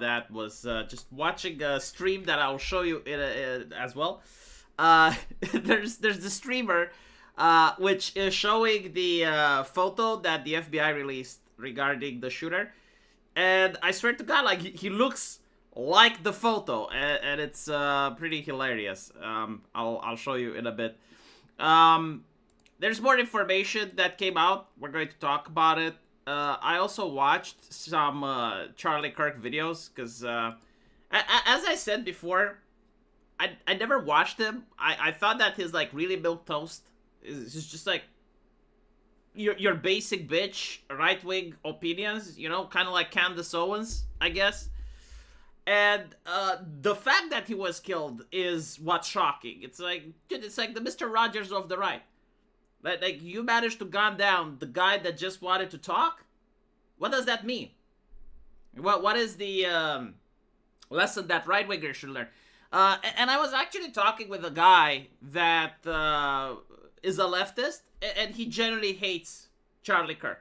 that was just watching a stream that I'll show you as well. There's the streamer which is showing the photo that the FBI released regarding the shooter, and I swear to God, like he looks like the photo, and it's pretty hilarious. I'll show you in a bit. There's more information that came out. We're going to talk about it. I also watched some Charlie Kirk videos because, as I said before, I never watched him. I thought that his like really milk toast is just like your basic bitch right wing opinions, you know, kind of like Candace Owens, I guess. And the fact that he was killed is what's shocking. It's like, dude, it's like the Mr. Rogers of the right. Like, you managed to gun down the guy that just wanted to talk? What does that mean? What is the lesson that right-wingers should learn? And I was actually talking with a guy that is a leftist, and he generally hates Charlie Kirk.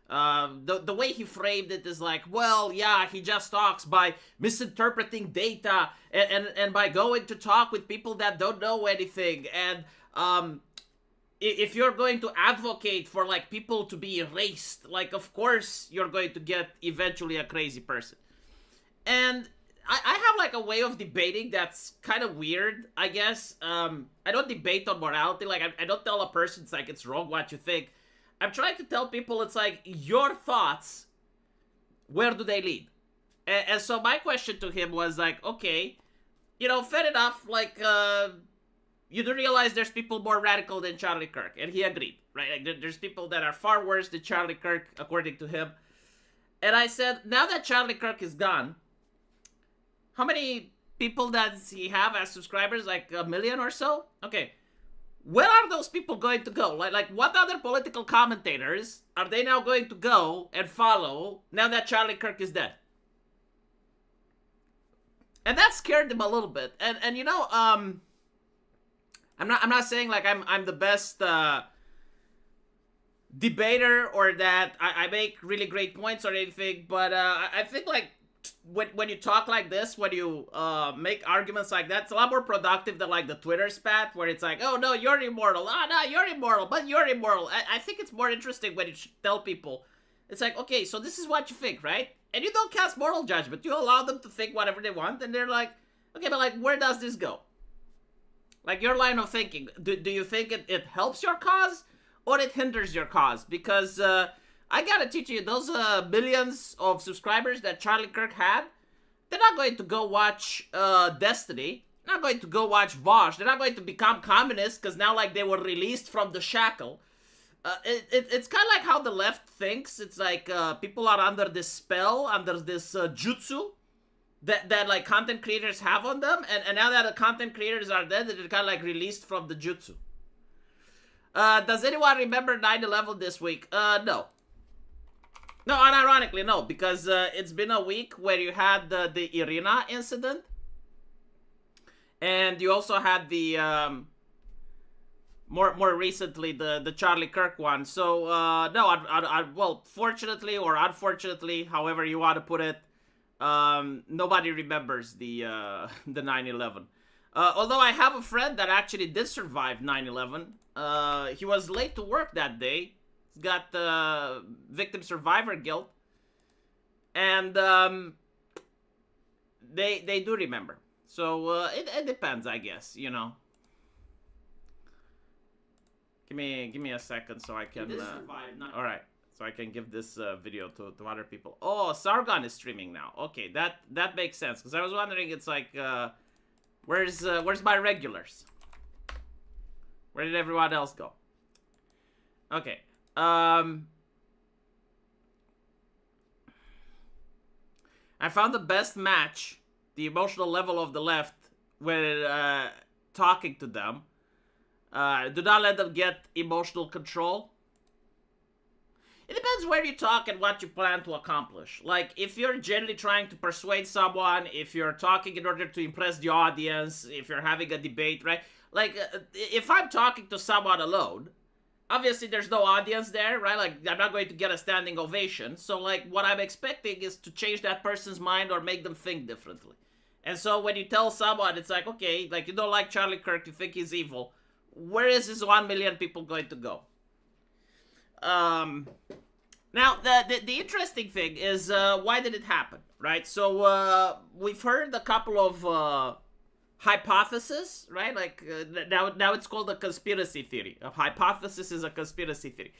The way he framed it is like, well, yeah, he just talks by misinterpreting data and by going to talk with people that don't know anything, and if you're going to advocate for like people to be erased, like of course you're going to get eventually a crazy person. And I have like a way of debating that's kind of weird, I guess. I don't debate on morality. Like I don't tell a person it's like it's wrong what you think. I'm trying to tell people it's like your thoughts, where do they lead? And so my question to him was like, okay, you know, fair enough, like you do realize there's people more radical than Charlie Kirk, and he agreed, right? Like there's people that are far worse than Charlie Kirk, according to him. And I said, now that Charlie Kirk is gone, how many people does he have as subscribers? Like 1 million or so? Okay. Where are those people going to go? Like what other political commentators are they now going to go and follow now that Charlie Kirk is dead? And that scared them a little bit. And you know, I'm not saying like I'm the best debater or that I make really great points or anything, but I think like when you talk like this, when you make arguments like that, it's a lot more productive than like the Twitter spat where it's like, oh no, you're immortal, oh no, you're immoral, but you're immoral. I think it's more interesting when you tell people, it's like, okay, so this is what you think, right? And you don't cast moral judgment, you allow them to think whatever they want, and they're like, okay, but like, where does this go? Like, your line of thinking, do you think it helps your cause or it hinders your cause? Because I gotta teach you, those millions of subscribers that Charlie Kirk had, they're not going to go watch Destiny. They're not going to go watch Vosh. They're not going to become communists because now, like, they were released from the shackle. It's kind of like how the left thinks. It's like people are under this spell, under this jutsu that like content creators have on them, and now that the content creators are dead, they're kind of like released from the jutsu. Does anyone remember 9/11 this week? No. No, unironically, no, because it's been a week where you had the Irina incident, and you also had the more recently the Charlie Kirk one. So no, well, fortunately or unfortunately, however you want to put it, nobody remembers the 9/11. Although I have a friend that actually did survive 9/11. He was late to work that day. He's got the victim survivor guilt, and they do remember. So it depends, I guess. You know. Give me a second so I can. All right. So I can give this video to other people. Oh, Sargon is streaming now. Okay, that makes sense. Because I was wondering, it's like, where's my regulars? Where did everyone else go? Okay. I found the best match, the emotional level of the left, when talking to them. Do not let them get emotional control. It depends where you talk and what you plan to accomplish. Like, if you're generally trying to persuade someone, if you're talking in order to impress the audience, if you're having a debate, right? Like, if I'm talking to someone alone, obviously there's no audience there, right? Like, I'm not going to get a standing ovation. So, like, what I'm expecting is to change that person's mind or make them think differently. And so when you tell someone, it's like, okay, like, you don't like Charlie Kirk, you think he's evil. Where is this 1 million people going to go? Now, the interesting thing is, why did it happen, right? So, we've heard a couple of hypothesis, right? Like, now it's called a conspiracy theory. A hypothesis is a conspiracy theory.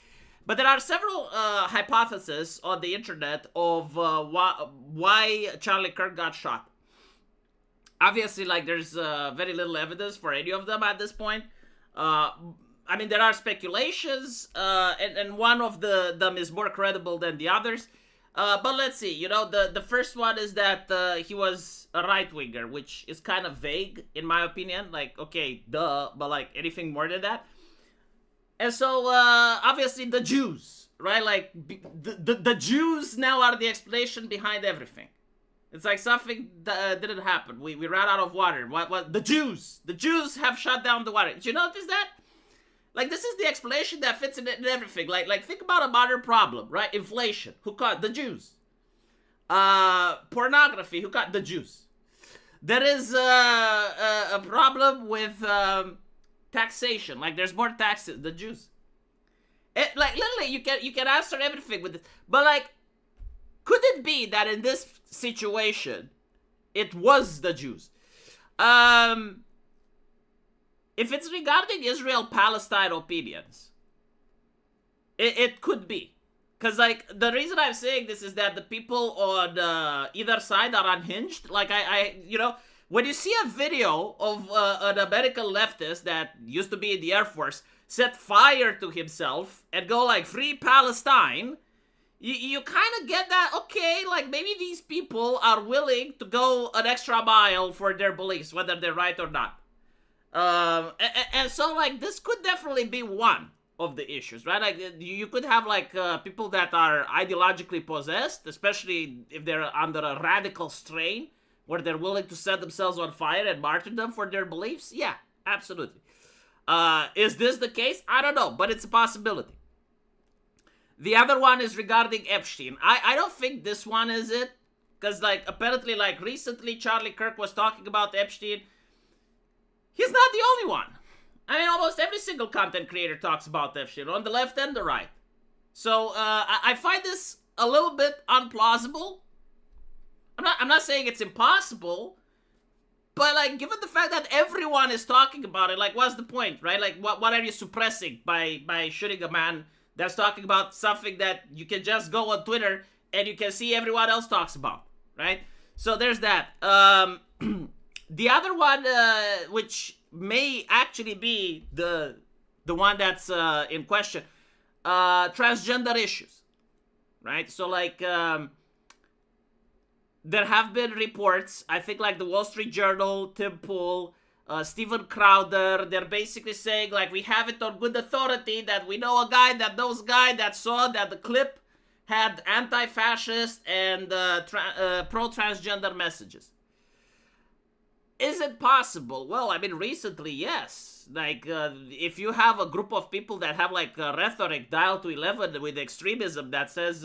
But there are several hypotheses on the internet of why Charlie Kirk got shot. Obviously, like, there's very little evidence for any of them at this point. I mean, there are speculations, and one of them is more credible than the others. But let's see, you know, the first one is that he was a right-winger, which is kind of vague, in my opinion. Like, okay, duh, but, like, anything more than that? And so, obviously, the Jews, right? Like, the Jews now are the explanation behind everything. It's like something didn't happen. We ran out of water. What? The Jews have shut down the water. Did you notice that? Like, this is the explanation that fits in everything. Like, think about a modern problem, right? Inflation. Who caused? The Jews. Pornography. Who caused? The Jews. There is a problem with taxation. Like, there's more taxes. The Jews. Like, literally, you can answer everything with this. But, like, could it be that in this situation, it was the Jews? If it's regarding Israel-Palestine opinions, it could be. Because, like, the reason I'm saying this is that the people on either side are unhinged. Like, you know, when you see a video of an American leftist that used to be in the Air Force set fire to himself and go, like, free Palestine, you kind of get that, okay, like, maybe these people are willing to go an extra mile for their beliefs, whether they're right or not. And so, like, this could definitely be one of the issues, right? Like, you could have, like, people that are ideologically possessed, especially if they're under a radical strain, where they're willing to set themselves on fire and martyr them for their beliefs. Yeah, absolutely. Is this the case? I don't know, but it's a possibility. The other one is regarding Epstein. I don't think this one is it, because, like, apparently, like, recently Charlie Kirk was talking about Epstein. He's not the only one. I mean, almost every single content creator talks about Epstein, on the left and the right. So, I find this a little bit unplausible. I'm not saying it's impossible, but, like, given the fact that everyone is talking about it, like, what's the point, right? Like, what are you suppressing by shooting a man that's talking about something that you can just go on Twitter and you can see everyone else talks about, right? So there's that. The other one, which may actually be the one that's in question, transgender issues, right? So, like, there have been reports, I think, like the Wall Street Journal, Tim Pool, Steven Crowder, they're basically saying, like, we have it on good authority that we know a guy that knows a guy that saw that the clip had anti-fascist and pro-transgender messages. Is it possible? Well, I mean, recently, yes. Like, if you have a group of people that have, like, rhetoric dialed to 11 with extremism that says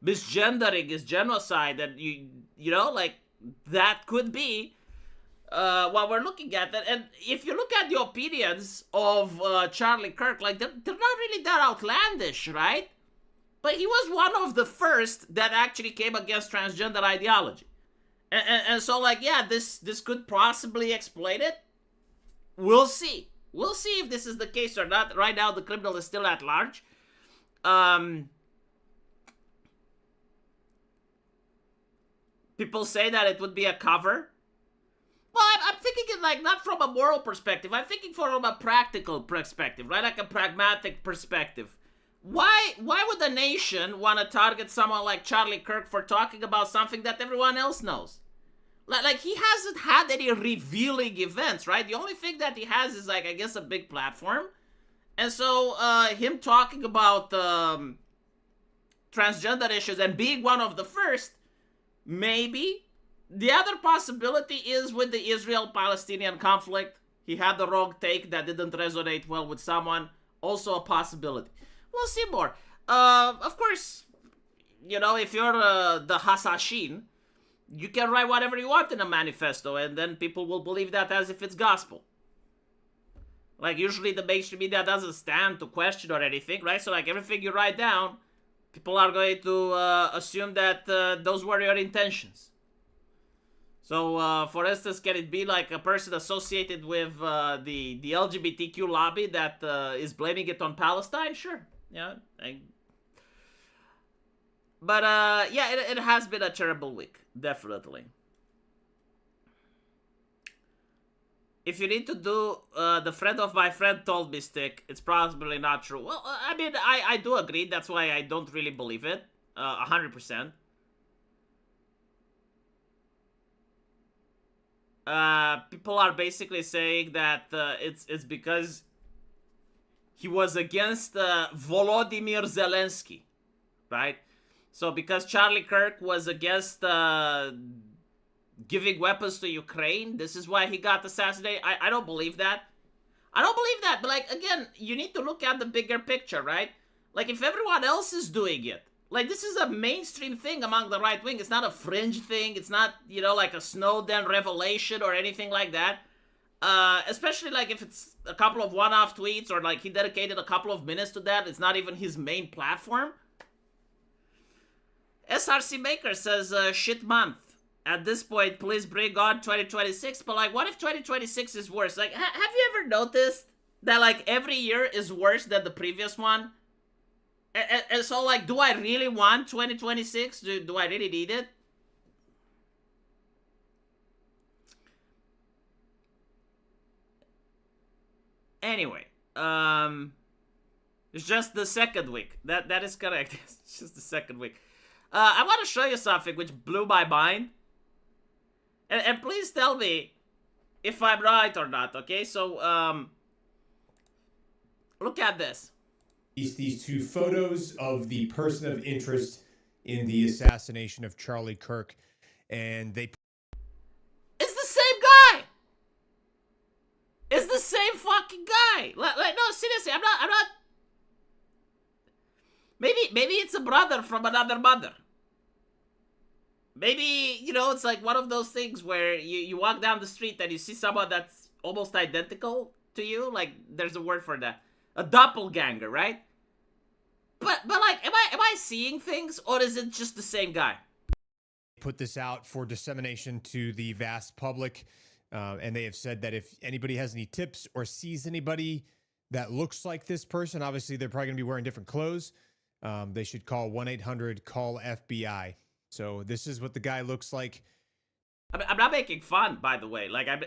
misgendering is genocide, and you know, like, that could be what we're looking at. And if you look at the opinions of Charlie Kirk, like, they're not really that outlandish, right? But he was one of the first that actually came against transgender ideology. And so, like, yeah, this could possibly explain it. We'll see. We'll see if this is the case or not. Right now, the criminal is still at large. People say that it would be a cover. Well, I'm thinking it, like, not from a moral perspective. I'm thinking from a practical perspective, right? Like a pragmatic perspective. Why would the nation want to target someone like Charlie Kirk for talking about something that everyone else knows? Like, he hasn't had any revealing events, right? The only thing that he has is, like, I guess, a big platform. And so, him talking about transgender issues and being one of the first, maybe. The other possibility is with the Israel-Palestinian conflict. He had the wrong take that didn't resonate well with someone. also a possibility. We'll see more. Of course, if you're the Hasashin, you can write whatever you want in a manifesto, and then people will believe that as if it's gospel. Like, usually the mainstream media doesn't stand to question or anything, right? So, like, everything you write down, people are going to assume that those were your intentions. So, for instance, can it be like a person associated with the LGBTQ lobby that is blaming it on Palestine? Sure. Yeah. But, yeah, it has been a terrible week. Definitely. If you need to do the friend of my friend told me stick, it's probably not true. Well, I mean, I do agree. That's why I don't really believe it. 100%. People are basically saying that it's because he was against Volodymyr Zelensky, right? So because Charlie Kirk was against giving weapons to Ukraine, this is why he got assassinated. I don't believe that. I don't believe that. But, like, again, you need to look at the bigger picture, right? Like, if everyone else is doing it, like, this is a mainstream thing among the right wing. It's not a fringe thing. It's not, like a Snowden revelation or anything like that. Especially, like, if it's a couple of one-off tweets or, like, he dedicated a couple of minutes to that. It's not even his main platform. SRC Maker says, shit month. At this point, please bring on 2026. But, like, what if 2026 is worse? Like, have you ever noticed that, like, every year is worse than the previous one? And so, like, do I really want 2026? Do I really need it? Anyway, it's just the second week. That is correct. It's just the second week. I want to show you something which blew my mind. And please tell me if I'm right or not, okay? So, look at this. These two photos of the person of interest in the assassination of Charlie Kirk, and they... It's the same guy! It's the same fucking guy! Like, no, seriously, I'm not... Maybe it's a brother from another mother. Maybe, it's like one of those things where you walk down the street and you see someone that's almost identical to you. Like, there's a word for that. A doppelganger, right? But like, am I seeing things, or is it just the same guy? Put this out for dissemination to the vast public, and they have said that if anybody has any tips or sees anybody that looks like this person, obviously they're probably going to be wearing different clothes, they should call 1-800-CALL-FBI. So this is what the guy looks like. I'm not making fun, by the way. Like, I'm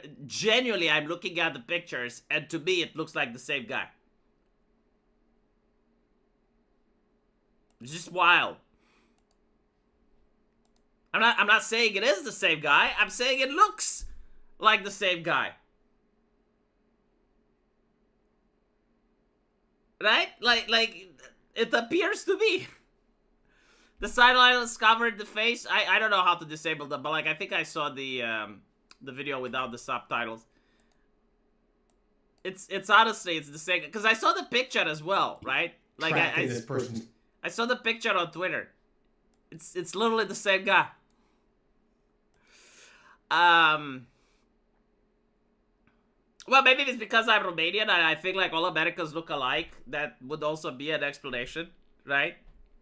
looking at the pictures, and to me, it looks like the same guy. It's just wild. I'm not saying it is the same guy. I'm saying it looks like the same guy. Right? Like it appears to be. The sidelines covered the face. I don't know how to disable them, but, like, I think I saw the video without the subtitles. It's honestly, it's the same, because I saw the picture as well, right? Like, this person. I saw the picture on Twitter. It's literally the same guy. Well, maybe it's because I'm Romanian and I think, like, all Americans look alike. That would also be an explanation, right?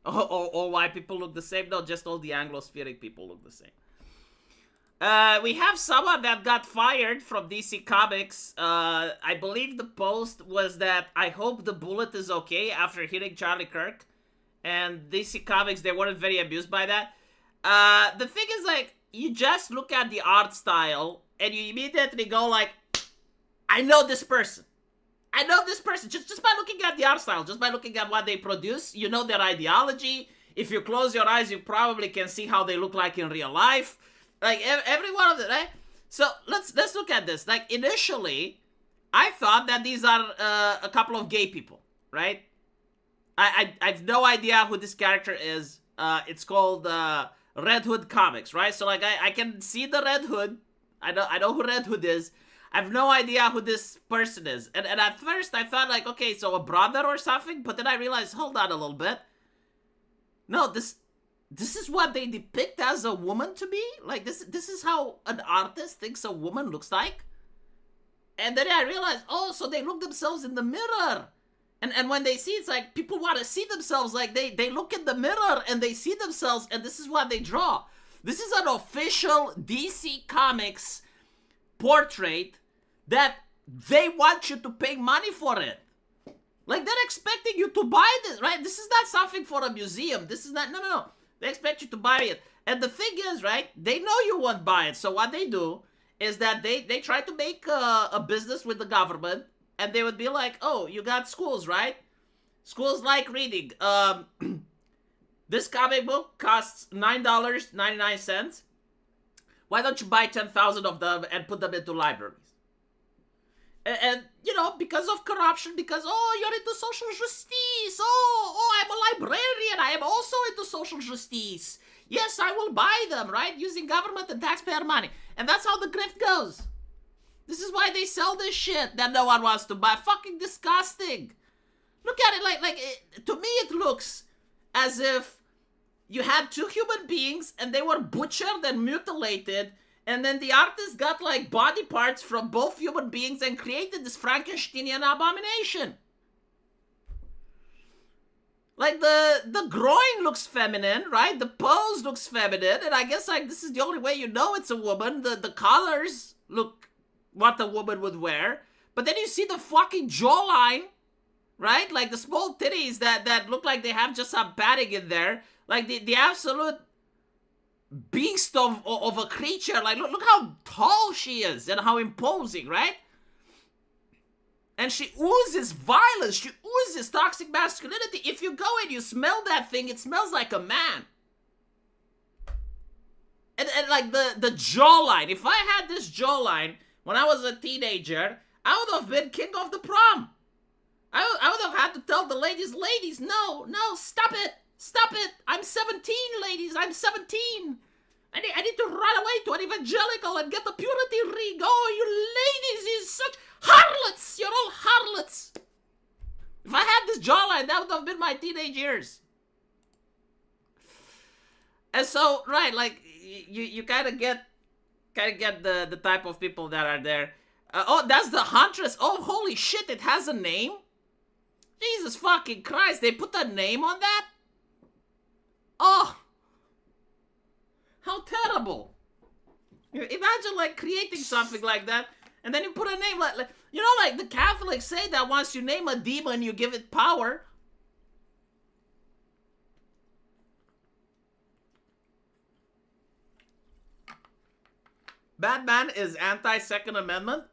Or why people look the same. No, just all the Anglo-spheric people look the same. We have someone that got fired from DC Comics. I believe the post was that I hope the bullet is okay after hitting Charlie Kirk. And DC Comics, they weren't very amused by that. The thing is, like, you just look at the art style and you immediately go, like, I know this person. I know this person just by looking at the art style, just by looking at what they produce. You know their ideology. If you close your eyes, you probably can see how they look like in real life. Like, every one of them, right? So let's look at this. Like, initially, I thought that these are a couple of gay people, right? I have no idea who this character is. It's called Red Hood Comics, right? So, like, I can see the Red Hood. I know who Red Hood is. I have no idea who this person is. And at first I thought like, okay, so a brother or something, but then I realized, hold on a little bit. No, this is what they depict as a woman to be? Like, this is how an artist thinks a woman looks like? And then I realized, oh, so they look themselves in the mirror. And when they see, it's like, people want to see themselves, like, they look in the mirror and they see themselves, and this is what they draw. This is an official DC Comics portrait that they want you to pay money for it. Like, they're expecting you to buy this, right? This is not something for a museum. This is not, no. They expect you to buy it. And the thing is, right, they know you won't buy it. So what they do is that they try to make a business with the government. And they would be like, oh, you got schools, right? Schools like reading. This comic book costs $9.99. Why don't you buy 10,000 of them and put them into libraries? And, you know, because of corruption, because, oh, you're into social justice. Oh, I'm a librarian. I am also into social justice. Yes, I will buy them, right? Using government and taxpayer money. And that's how the grift goes. This is why they sell this shit that no one wants to buy. Fucking disgusting. Look at it to me it looks as if you had two human beings and they were butchered and mutilated, and then the artist got like body parts from both human beings and created this Frankensteinian abomination. Like the groin looks feminine, right? The pose looks feminine, and I guess like this is the only way you know it's a woman. The colors look what a woman would wear, but then you see the fucking jawline, right? Like the small titties that look like they have just some padding in there. Like the absolute beast of a creature. Like look how tall she is and how imposing, right? And she oozes violence. She oozes toxic masculinity. If you go and you smell that thing, it smells like a man. And like the jawline. If I had this jawline when I was a teenager, I would have been king of the prom. I would have had to tell the ladies, no, stop it. Stop it. I'm 17, ladies. I'm 17. I need to run away to an evangelical and get the purity ring. Oh, you ladies, you're such harlots. You're all harlots. If I had this jawline, that would have been my teenage years. And so, right, like, you kind of get the type of people that are there. Oh, that's the Huntress. Oh, holy shit, it has a name? Jesus fucking Christ, they put a name on that? Oh, how terrible. Imagine, like, creating something like that, and then you put a name like you know, like the Catholics say that once you name a demon, you give it power. Batman is anti-Second Amendment.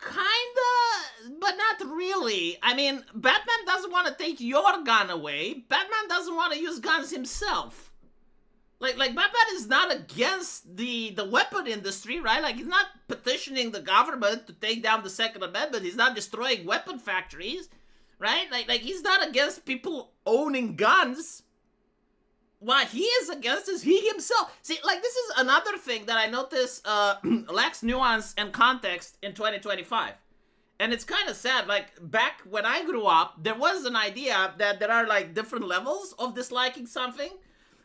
Kinda, but not really. I mean, Batman doesn't want to take your gun away. Batman doesn't want to use guns himself. Like Batman is not against the weapon industry, right? Like, he's not petitioning the government to take down the Second Amendment. He's not destroying weapon factories, right? Like he's not against people owning guns. What he is against is he himself. See, like, this is another thing that I noticed lacks nuance and context in 2025. And it's kind of sad. Like, back when I grew up, there was an idea that there are, like, different levels of disliking something.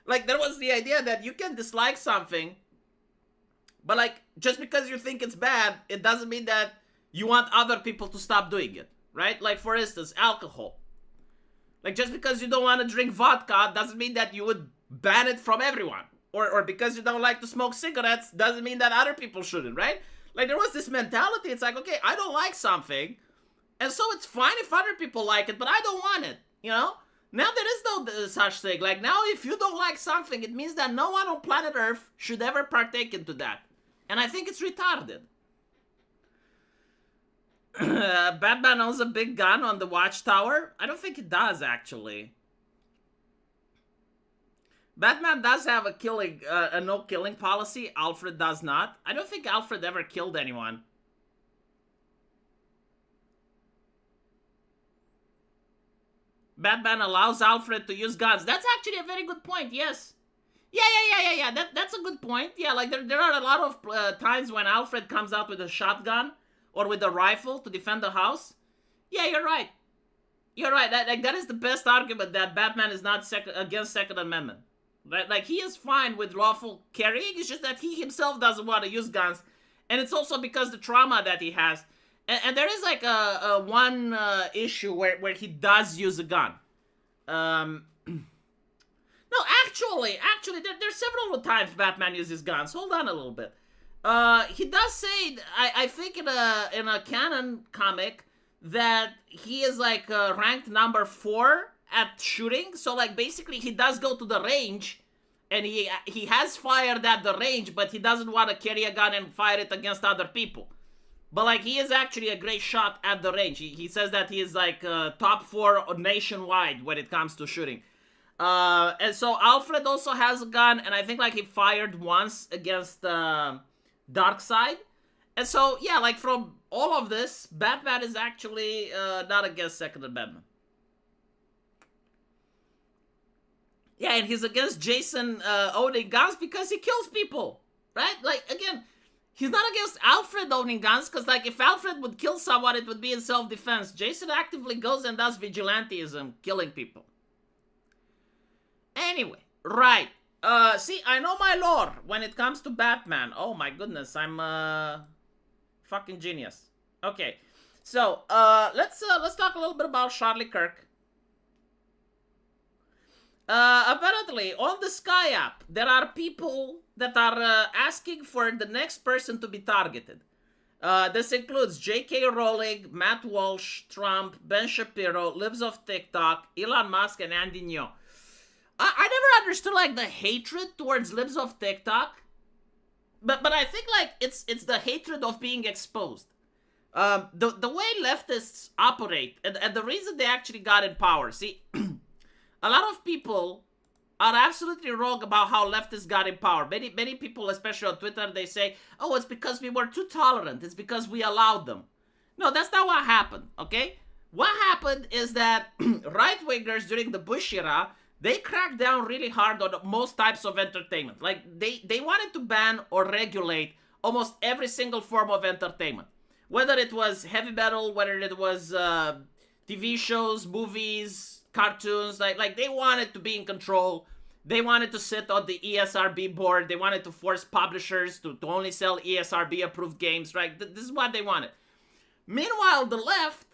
Like, there was the idea that you can dislike something, but, like, just because you think it's bad, it doesn't mean that you want other people to stop doing it, right? Like, for instance, alcohol. Like, just because you don't want to drink vodka doesn't mean that you would ban it from everyone. Or because you don't like to smoke cigarettes doesn't mean that other people shouldn't, right? Like, there was this mentality. It's like, okay, I don't like something, and so it's fine if other people like it, but I don't want it, you know? Now there is no such thing. Like, now if you don't like something, it means that no one on planet Earth should ever partake into that. And I think it's retarded. Batman owns a big gun on the Watchtower. I don't think it does, actually. Batman does have a no killing policy. Alfred does not. I don't think Alfred ever killed anyone. Batman allows Alfred to use guns. That's actually a very good point, yes. Yeah. That's a good point. Yeah, like there are a lot of times when Alfred comes out with a shotgun or with a rifle to defend the house. Yeah, you're right. You're right. That is the best argument that Batman is not against Second Amendment. Right? Like, he is fine with lawful carrying. It's just that he himself doesn't want to use guns, and it's also because the trauma that he has. And there is like a one issue where he does use a gun. No, actually, there's several times Batman uses guns. Hold on a little bit. He does say, I think in a canon comic, that he is like ranked number 4 at shooting. So like basically he does go to the range, and he has fired at the range, but he doesn't want to carry a gun and fire it against other people. But like, he is actually a great shot at the range. He says that he is like top 4 nationwide when it comes to shooting. And so Alfred also has a gun, and I think like he fired once against Darkseid. And so, yeah, like from all of this, Batman is actually not against Second Amendment. Yeah, and he's against Jason owning guns because he kills people, right? Like, again, he's not against Alfred owning guns, because like if Alfred would kill someone, it would be in self-defense. Jason actively goes and does vigilantism, killing people. Anyway, right. See, I know my lore when it comes to Batman. Oh my goodness, I'm fucking genius. Okay, so let's talk a little bit about Charlie Kirk. Apparently, on the Sky app, there are people that are asking for the next person to be targeted. This includes J.K. Rowling, Matt Walsh, Trump, Ben Shapiro, Libs of TikTok, Elon Musk, and Andy Ngo. I never understood like the hatred towards Libs of TikTok, but I think like it's the hatred of being exposed. The way leftists operate, and the reason they actually got in power. See, a lot of people are absolutely wrong about how leftists got in power. Many people, especially on Twitter, they say, "Oh, it's because we were too tolerant. It's because we allowed them." No, that's not what happened. Okay, what happened is that right-wingers during the Bush era, they cracked down really hard on most types of entertainment. Like, they wanted to ban or regulate almost every single form of entertainment. Whether it was heavy metal, whether it was TV shows, movies, cartoons, like they wanted to be in control. They wanted to sit on the ESRB board. They wanted to force publishers to only sell ESRB-approved games, right? This is what they wanted. Meanwhile, the left,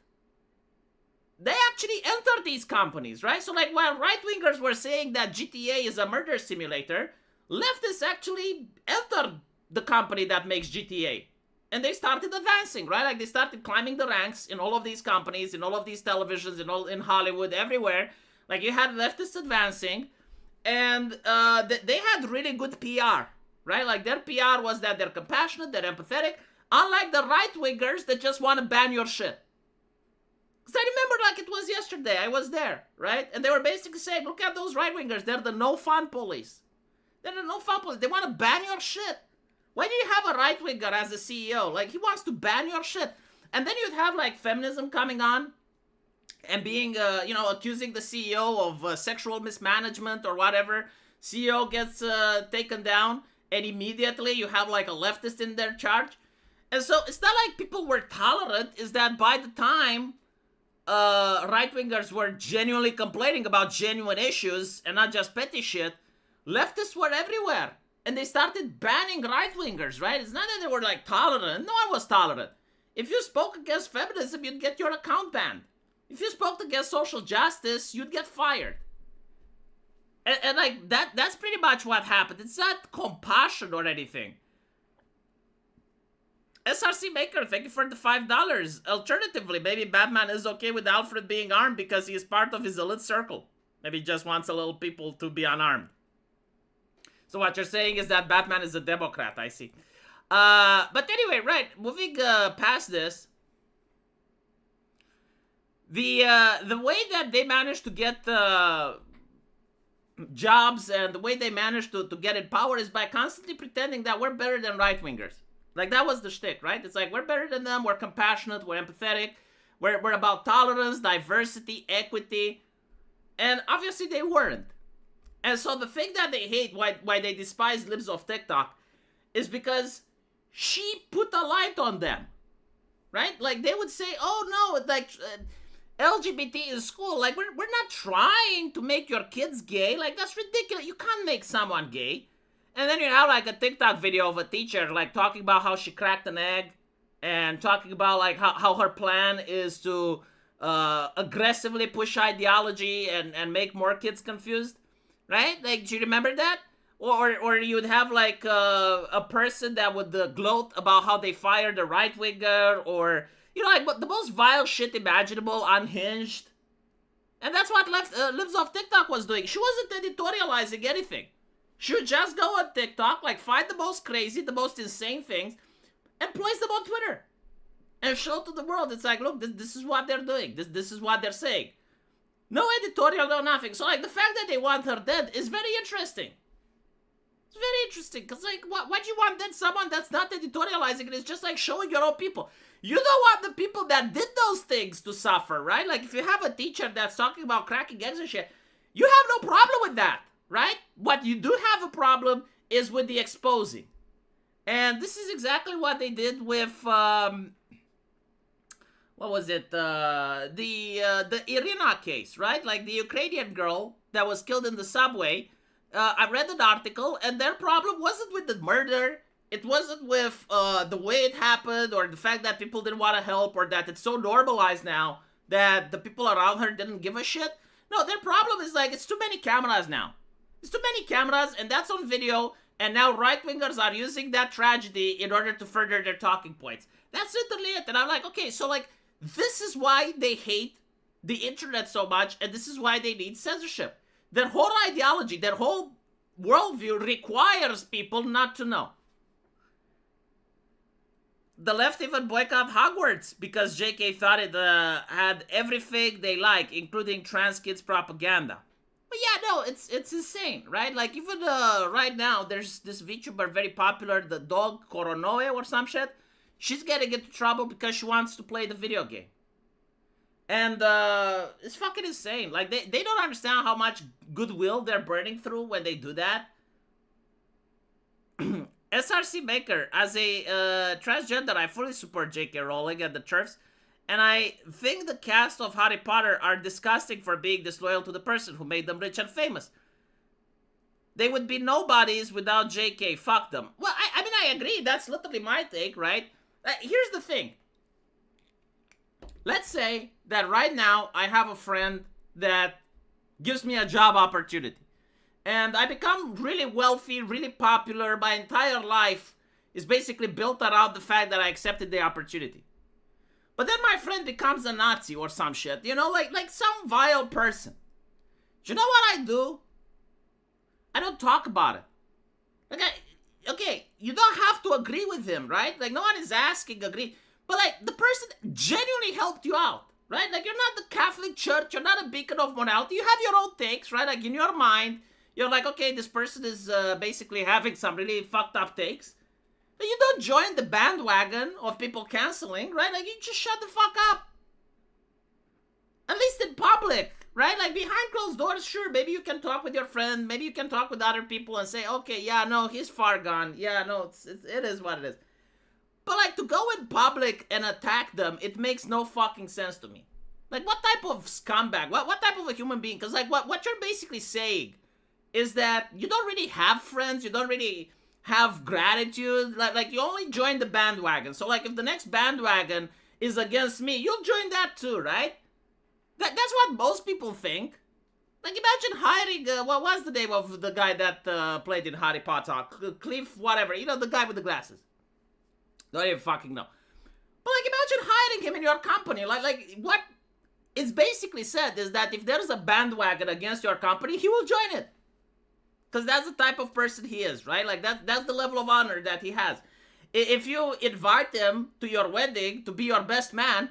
they actually entered these companies, right? So like, while right-wingers were saying that GTA is a murder simulator, leftists actually entered the company that makes GTA. And they started advancing, right? Like, they started climbing the ranks in all of these companies, in all of these televisions, in Hollywood, everywhere. Like, you had leftists advancing, and they had really good PR, right? Like, their PR was that they're compassionate, they're empathetic, unlike the right-wingers that just want to ban your shit. Because I remember like it was yesterday. I was there, right? And they were basically saying, look at those right-wingers. They're the no-fun police. They're the no-fun police. They want to ban your shit. Why do you have a right-winger as a CEO? Like, he wants to ban your shit. And then you'd have, like, feminism coming on and being, accusing the CEO of sexual mismanagement or whatever. CEO gets taken down, and immediately you have, like, a leftist in their charge. And so it's not like people were tolerant. It's that by the time right-wingers were genuinely complaining about genuine issues and not just petty shit, leftists were everywhere. And they started banning right-wingers, right? It's not that they were like tolerant. No one was tolerant. If you spoke against feminism, you'd get your account banned. If you spoke against social justice, you'd get fired. And like that's pretty much what happened. It's not compassion or anything. SRC Maker, thank you for the $5. Alternatively, maybe Batman is okay with Alfred being armed because he is part of his elite circle. Maybe he just wants a little people to be unarmed. So what you're saying is that Batman is a Democrat, I see. But anyway, right, moving past this, the way that they managed to get jobs and the way they managed to get in power is by constantly pretending that we're better than right-wingers. Like, that was the shtick, right? It's like, we're better than them, we're compassionate, we're empathetic, we're about tolerance, diversity, equity, and obviously they weren't. And so the thing that they hate, why they despise libs of TikTok, is because she put a light on them, right? Like they would say, "Oh no, like LGBT in school. Like we're not trying to make your kids gay. Like that's ridiculous. You can't make someone gay." And then you have like a TikTok video of a teacher like talking about how she cracked an egg, and talking about like how her plan is to aggressively push ideology and make more kids confused, right? Like, do you remember that? Or you'd have like a person that would gloat about how they fired a right winger, or like the most vile shit imaginable, unhinged. And that's what Libs of TikTok was doing. She wasn't editorializing anything. She would just go on TikTok, like find the most crazy, the most insane things, and place them on Twitter, and show to the world. It's like, look, this is what they're doing. This is what they're saying. No editorial, no nothing. So like the fact that they want her dead is very interesting. It's very interesting, because like, why do you want dead someone that's not editorializing and it's just like showing your own people? You don't want the people that did those things to suffer, right? Like if you have a teacher that's talking about cracking eggs and shit, you have no problem with that, right? What you do have a problem is with the exposing. And this is exactly what they did with, what was it? The Irina case, right? Like the Ukrainian girl that was killed in the subway. I read an article, and their problem wasn't with the murder. It wasn't with the way it happened, or the fact that people didn't want to help, or that it's so normalized now that the people around her didn't give a shit. No, their problem is like, it's too many cameras now. It's too many cameras, and that's on video, and now right-wingers are using that tragedy in order to further their talking points. That's literally it. And I'm like, okay, so like, this is why they hate the internet so much, and this is why they need censorship. Their whole ideology, their whole worldview requires people not to know. The left even boycott Hogwarts because JK thought it had everything they like, including trans kids propaganda. But yeah, no, it's insane, right? Like even right now, there's this VTuber very popular, the dog Koronoe or some shit. She's getting into trouble because she wants to play the video game. And it's fucking insane. Like they don't understand how much goodwill they're burning through when they do that. SRC Maker, as a transgender, I fully support J.K. Rowling and the TERFs, and I think the cast of Harry Potter are disgusting for being disloyal to the person who made them rich and famous. They would be nobodies without J.K. Fuck them. Well, I mean, I agree. That's literally my take, right? Here's the thing. Let's say that right now I have a friend that gives me a job opportunity. And I become really wealthy, really popular. My entire life is basically built around the fact that I accepted the opportunity. But then my friend becomes a Nazi or some shit, like some vile person. Do you know what I do? I don't talk about it. Okay, you don't have to agree with him, right? Like, no one is asking agree. But, like, the person genuinely helped you out, right? Like, you're not the Catholic Church. You're not a beacon of morality. You have your own takes, right? Like, in your mind, you're like, okay, this person is basically having some really fucked up takes. But you don't join the bandwagon of people canceling, right? Like, you just shut the fuck up. At least in public, right? Like, behind closed doors, sure, maybe you can talk with your friend. Maybe you can talk with other people and say, okay, yeah, no, he's far gone. Yeah, no, it is what it is. But, like, to go in public and attack them, it makes no fucking sense to me. Like, what type of scumbag? What type of a human being? Because, like, what you're basically saying is that you don't really have friends. You don't really have gratitude. Like you only join the bandwagon. So, like, if the next bandwagon is against me, you'll join that too, right? That's what most people think. Like, imagine hiring, what was the name of the guy that played in Harry Potter? Cliff, whatever. The guy with the glasses. Don't even fucking know. But, like, imagine hiring him in your company. Like what is basically said is that if there's a bandwagon against your company, he will join it. Because that's the type of person he is, right? Like, that's the level of honor that he has. If you invite him to your wedding to be your best man,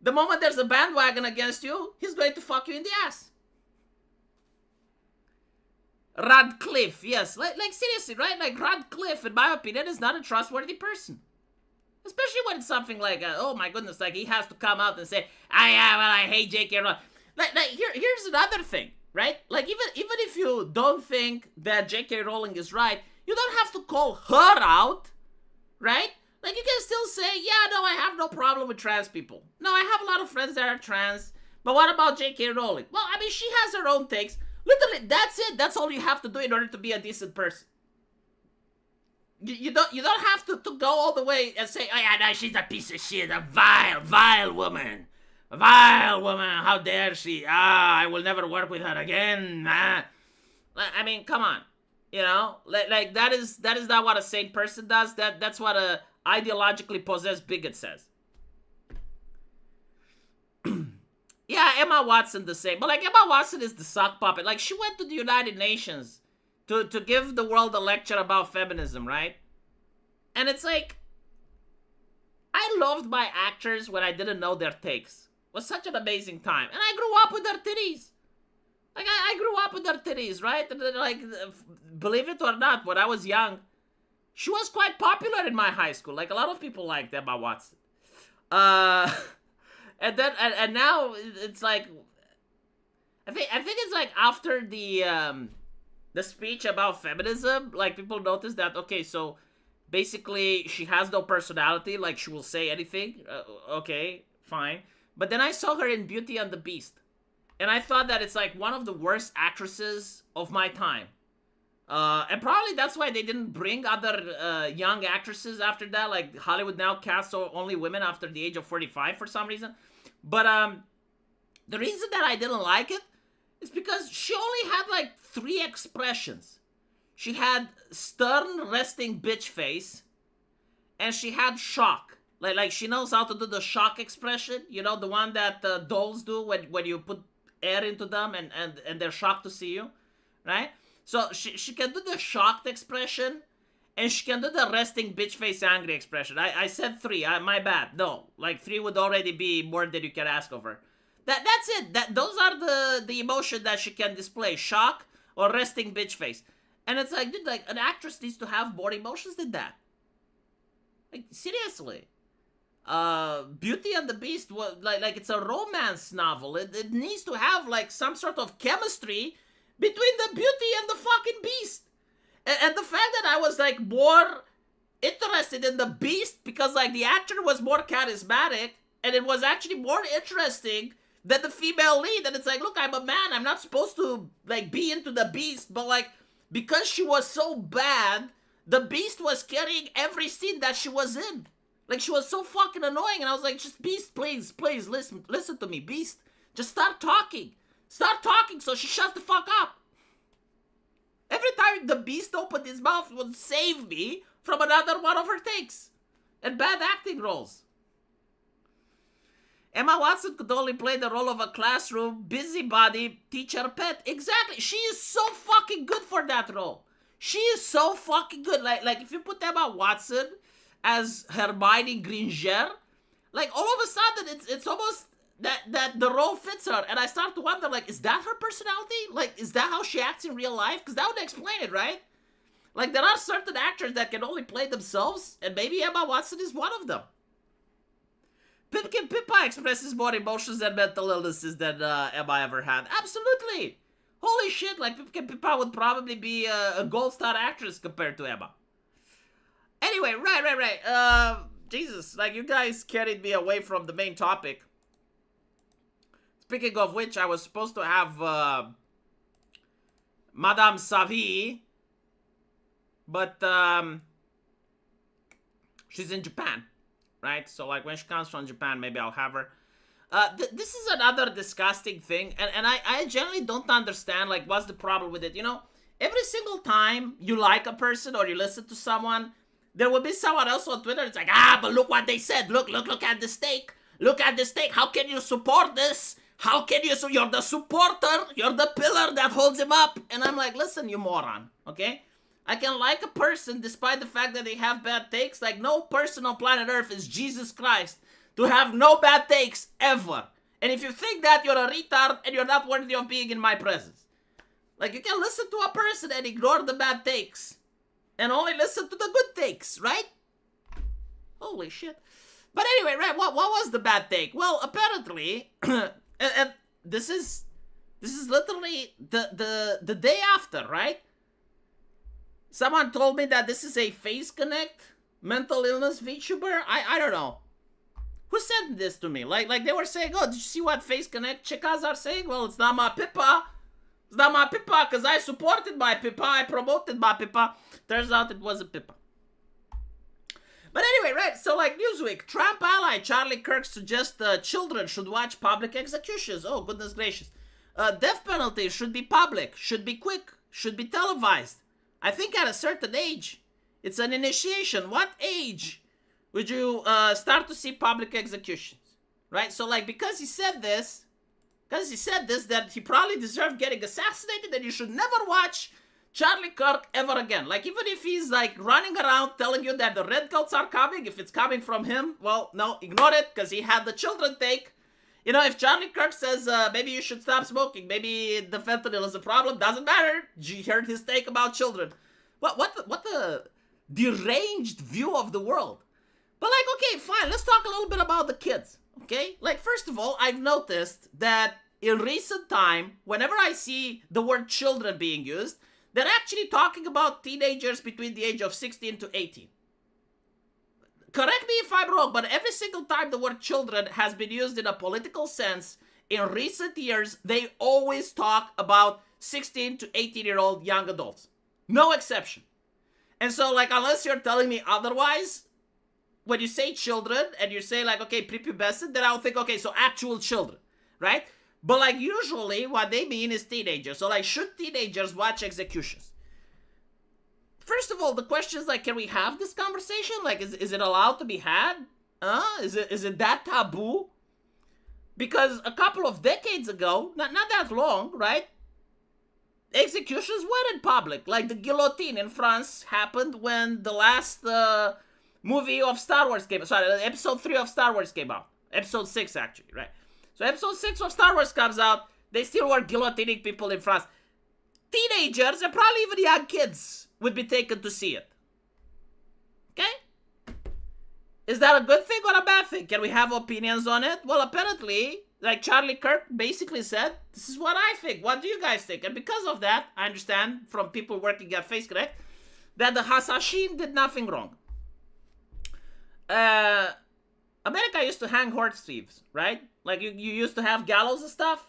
the moment there's a bandwagon against you, he's going to fuck you in the ass. Radcliffe, yes. Like seriously, right? Like, Radcliffe, in my opinion, is not a trustworthy person. Especially when it's something like, oh my goodness, like, he has to come out and say, I hate J.K. Rowling. Like here's another thing. right? Like, even if you don't think that J.K. Rowling is right, you don't have to call her out, right? Like, you can still say, yeah, no, I have no problem with trans people. No, I have a lot of friends that are trans. But what about J.K. Rowling? Well, I mean, she has her own takes. Literally, that's it. That's all you have to do in order to be a decent person. You don't have to go all the way and say, oh yeah, no, she's a piece of shit, a vile woman. A vile woman, how dare she? I will never work with her again. I mean, come on. You know? Like that is not what a sane person does. That's what a ideologically possessed bigot says. Yeah, Emma Watson the same. But like, Emma Watson is the sock puppet. Like, she went to the United Nations to give the world a lecture about feminism, right? And it's like, I loved my actors when I didn't know their takes. It was such an amazing time. And I grew up with their titties. Like, I grew up with their titties, right? And then, like, believe it or not, when I was young, she was quite popular in my high school. Like, a lot of people liked Emma Watson. And then, and now, it's like, I think it's like after the speech about feminism, like, people noticed that, okay, so basically she has no personality, like, she will say anything, okay, fine. But then I saw her in Beauty and the Beast, and I thought that it's like one of the worst actresses of my time. And probably that's why they didn't bring other young actresses after that. Like, Hollywood now casts only women after the age of 45 for some reason. But the reason that I didn't like it is because she only had like 3 expressions. She had stern, resting bitch face, and she had shock. Like she knows how to do the shock expression. You know, the one that dolls do when you put air into them and they're shocked to see you, right? So she can do the shocked expression, and she can do the resting bitch face angry expression. I said 3. My bad. No, like 3 would already be more than you can ask of her. That's it. Those are the emotion that she can display: shock or resting bitch face. And it's like, dude, like, an actress needs to have more emotions than that. Like, seriously. Beauty and the Beast was like it's a romance novel. It needs to have like some sort of chemistry between the beauty and the fucking beast. And the fact that I was like more interested in the Beast because like the actor was more charismatic and it was actually more interesting than the female lead. And it's like, look, I'm a man. I'm not supposed to like be into the Beast, but like, because she was so bad, the Beast was carrying every scene that she was in. Like, she was so fucking annoying, and I was like, just Beast, please, listen to me, Beast. Just start talking. Start talking so she shuts the fuck up. Every time the Beast opened his mouth, it would save me from another one of her takes and bad acting roles. Emma Watson could only play the role of a classroom busybody teacher pet. Exactly. She is so fucking good for that role. She is so fucking good. Like if you put Emma Watson as Hermione Granger, like all of a sudden it's almost that the role fits her. And I start to wonder, like, is that her personality? Like, is that how she acts in real life? Because that would explain it, right? Like, there are certain actors that can only play themselves, and maybe Emma Watson is one of them. Pipkin Pippa expresses more emotions and mental illnesses than Emma ever had. Absolutely! Holy shit, like, Pipkin Pippa would probably be a gold star actress compared to Emma. Anyway, right. Jesus, like, you guys carried me away from the main topic. Speaking of which, I was supposed to have Madame Savi, but she's in Japan. Right? So, like, when she comes from Japan, maybe I'll have her. This is another disgusting thing, and I generally don't understand, like, what's the problem with it. You know, every single time you like a person or you listen to someone, there will be someone else on Twitter. It's like, but look what they said. Look at the steak. Look at the steak. How can you support this? How can you? So you're the supporter. You're the pillar that holds him up. And I'm like, listen, you moron, okay? I can like a person despite the fact that they have bad takes. Like, no person on planet Earth is Jesus Christ to have no bad takes ever. And if you think that, you're a retard and you're not worthy of being in my presence. Like, you can listen to a person and ignore the bad takes and only listen to the good takes, right? Holy shit. But anyway, right, what was the bad take? Well, apparently, and this is This is literally the day after, right? Someone told me that this is a Face Connect mental illness VTuber. I don't know. Who sent this to me? Like they were saying, oh, did you see what Face Connect chicas are saying? Well, it's not my pipa. It's not my pipa because I supported my pipa. I promoted my pipa. Turns out it was a pipa. But anyway, right, so like Newsweek, Trump ally Charlie Kirk suggests children should watch public executions. Oh, goodness gracious. Death penalty should be public, should be quick, should be televised. I think at a certain age, it's an initiation. What age would you start to see public executions? Right? So like because he said this, that he probably deserved getting assassinated, and you should never watch Charlie Kirk ever again. Like, even if he's like running around telling you that the redcoats are coming, if it's coming from him, well, no, ignore it, because he had the children take. You know, if Charlie Kirk says, maybe you should stop smoking, maybe the fentanyl is a problem, doesn't matter. You heard his take about children. What the deranged view of the world. But like, okay, fine, let's talk a little bit about the kids, okay? Like, first of all, I've noticed that in recent time, whenever I see the word children being used, they're actually talking about teenagers between the age of 16 to 18. Correct me if I'm wrong, but every single time the word children has been used in a political sense in recent years, they always talk about 16 to 18-year-old young adults. No exception. And so, like, unless you're telling me otherwise, when you say children and you say, like, okay, prepubescent, then I'll think, okay, so actual children, right? But, like, usually what they mean is teenagers. So, like, should teenagers watch executions? First of all, the question is, like, can we have this conversation? Like, is it allowed to be had? Is it that taboo? Because a couple of decades ago, not that long, right? Executions were in public. Like, the guillotine in France happened when the last movie of Star Wars came out. Sorry, episode 3 of Star Wars came out. Episode 6, actually, right? So episode 6 of Star Wars comes out. They still were guillotining people in France. Teenagers, and probably even young kids, would be taken to see it. Okay? Is that a good thing or a bad thing? Can we have opinions on it? Well, apparently, like Charlie Kirk basically said, this is what I think. What do you guys think? And because of that, I understand from people working at Face Connect that the Hassashin did nothing wrong. America used to hang horse thieves, right? Like, you used to have gallows and stuff.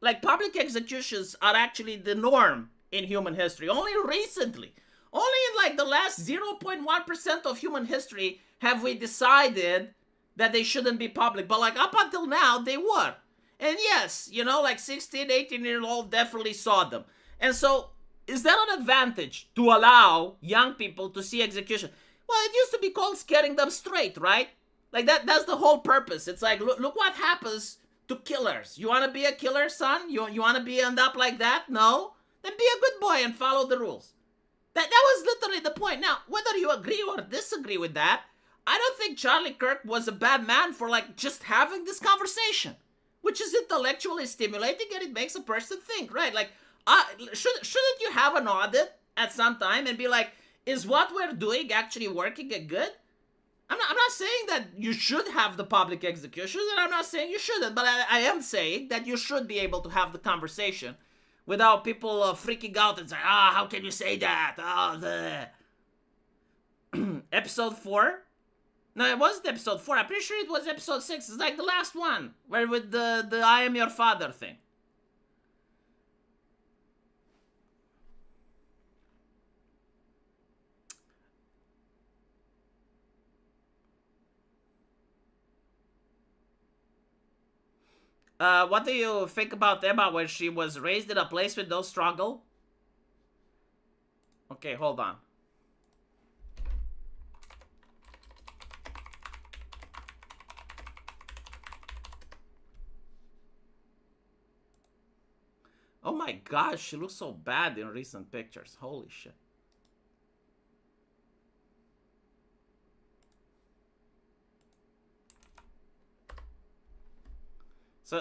Like, public executions are actually the norm in human history. Only recently, only in, like, the last 0.1% of human history have we decided that they shouldn't be public. But, like, up until now, they were. And yes, you know, like, 16, 18-year-old definitely saw them. And so, is that an advantage to allow young people to see execution? Well, it used to be called scaring them straight, right? Like, that's the whole purpose. It's like, look what happens to killers. You want to be a killer, son? You want to end up like that? No? Then be a good boy and follow the rules. That was literally the point. Now, whether you agree or disagree with that, I don't think Charlie Kirk was a bad man for, like, just having this conversation, which is intellectually stimulating and it makes a person think, right? Like, shouldn't you have an audit at some time and be like, is what we're doing actually working and good? I'm not saying that you should have the public executions, and I'm not saying you shouldn't, but I am saying that you should be able to have the conversation without people freaking out and saying, how can you say that? Episode 4? No, it wasn't episode 4. I'm pretty sure it was episode 6. It's like the last one, where with the I am your father thing. What do you think about Emma when she was raised in a place with no struggle? Okay, hold on. Oh my gosh, she looks so bad in recent pictures. Holy shit.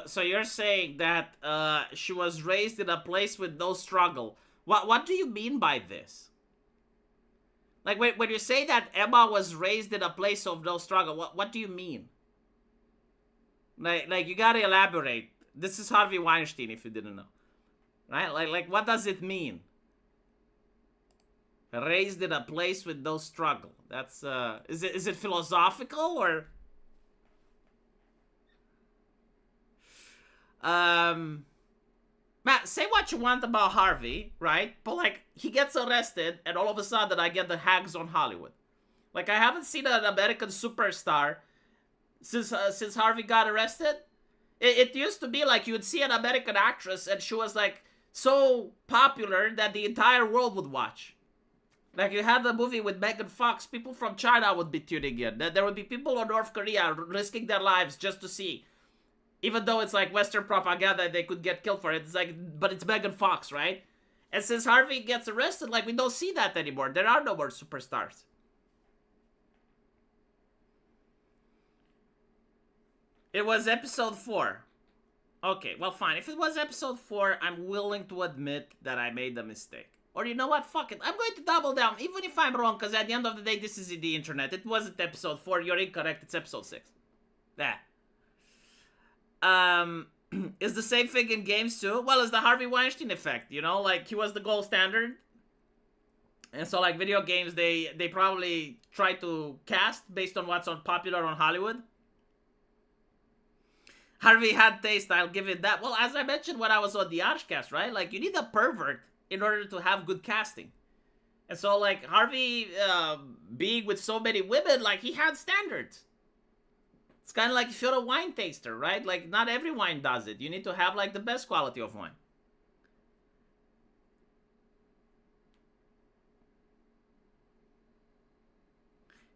So you're saying that she was raised in a place with no struggle. What do you mean by this? Like, when you say that Emma was raised in a place of no struggle, what do you mean? Like you gotta elaborate. This is Harvey Weinstein, if you didn't know. Right? Like what does it mean? Raised in a place with no struggle. That's, is it philosophical or... Matt, say what you want about Harvey, right? But, like, he gets arrested, and all of a sudden I get the hags on Hollywood. Like, I haven't seen an American superstar since Harvey got arrested. It used to be like you would see an American actress, and she was, like, so popular that the entire world would watch. Like, you had the movie with Megan Fox, people from China would be tuning in. There would be people in North Korea risking their lives just to see. Even though it's like Western propaganda, they could get killed for it. It's like, but it's Megan Fox, right? And since Harvey gets arrested, like, we don't see that anymore. There are no more superstars. It was episode 4. Okay, well, fine. If it was episode 4, I'm willing to admit that I made a mistake. Or you know what? Fuck it. I'm going to double down, even if I'm wrong, because at the end of the day, this is the internet. It wasn't episode 4. You're incorrect. It's episode 6. There. Is the same thing in games too? Well, it's the Harvey Weinstein effect, you know? Like, he was the gold standard. And so, like, video games, they probably try to cast based on what's popular on Hollywood. Harvey had taste, I'll give it that. Well, as I mentioned when I was on the Archcast, right? Like, you need a pervert in order to have good casting. And so, like, Harvey being with so many women, like, he had standards. It's kind of like if you're a wine taster, right? Like, not every wine does it. You need to have, like, the best quality of wine.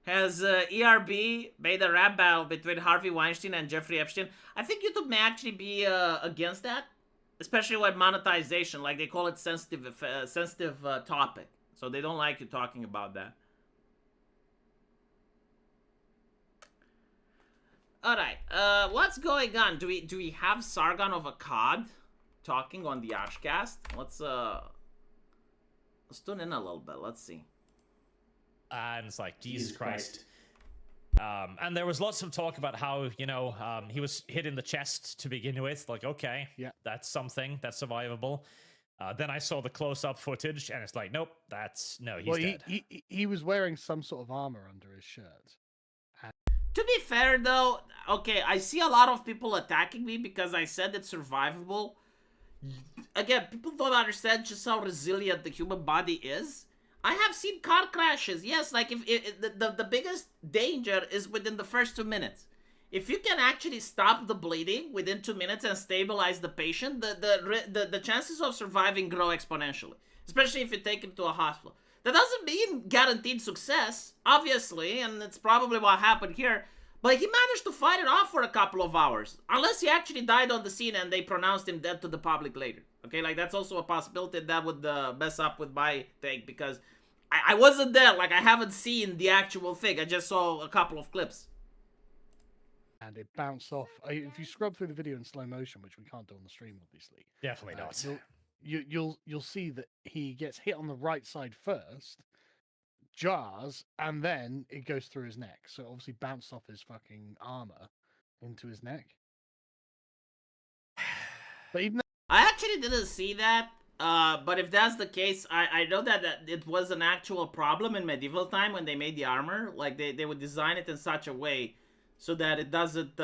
Has ERB made a rap battle between Harvey Weinstein and Jeffrey Epstein? I think YouTube may actually be against that. Especially with monetization. Like, they call it sensitive topic. So they don't like you talking about that. Alright, what's going on? Do we have Sargon of Akkad talking on the Archcast? Let's tune in a little bit. Let's see. And it's like, Jesus Christ. And there was lots of talk about how, you know, he was hit in the chest to begin with. Like, okay, yeah, that's something. That's survivable. Then I saw the close-up footage, and it's like, nope, he's dead. He was wearing some sort of armor under his shirt. To be fair, though, okay, I see a lot of people attacking me because I said it's survivable. Again, people don't understand just how resilient the human body is. I have seen car crashes. Yes, like, if the biggest danger is within the first 2 minutes. If you can actually stop the bleeding within 2 minutes and stabilize the patient, the chances of surviving grow exponentially. Especially if you take him to a hospital. That doesn't mean guaranteed success, obviously, and it's probably what happened here. But he managed to fight it off for a couple of hours. Unless he actually died on the scene and they pronounced him dead to the public later. Okay, like, that's also a possibility that would mess up with my take, because I wasn't there. Like, I haven't seen the actual thing. I just saw a couple of clips. And it bounced off. If you scrub through the video in slow motion, which we can't do on the stream, obviously. Definitely not. You'll see that he gets hit on the right side first, jars, and then it goes through his neck. So it obviously bounced off his fucking armor into his neck. But even I actually didn't see that. But if that's the case, I know that it was an actual problem in medieval time when they made the armor. Like, they would design it in such a way so that it doesn't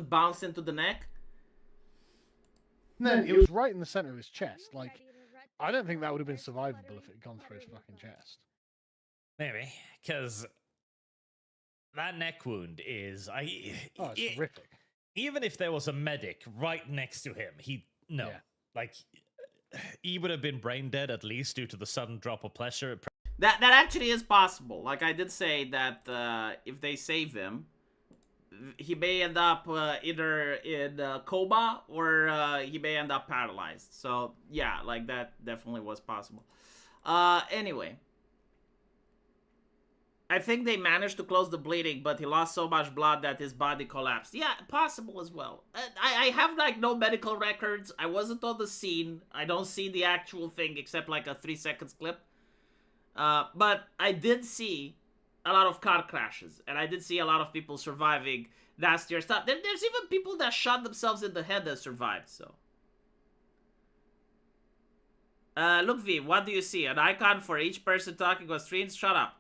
bounce into the neck. No, it was right in the center of his chest. Like, I don't think that would have been survivable if it had gone through his fucking chest. Maybe, because that neck wound is... it's horrific. Even if there was a medic right next to him, like, he would have been brain dead at least due to the sudden drop of pressure. That actually is possible. Like, I did say that if they save him, he may end up either in coma or he may end up paralyzed. So, yeah, like, that definitely was possible. Anyway. I think they managed to close the bleeding, but he lost so much blood that his body collapsed. Yeah, possible as well. I have, like, no medical records. I wasn't on the scene. I don't see the actual thing except, like, a 3 seconds clip. But I did see a lot of car crashes, and I did see a lot of people surviving nastier stuff. There's even people that shot themselves in the head that survived, so. Look, V, what do you see? An icon for each person talking on screens? Shut up.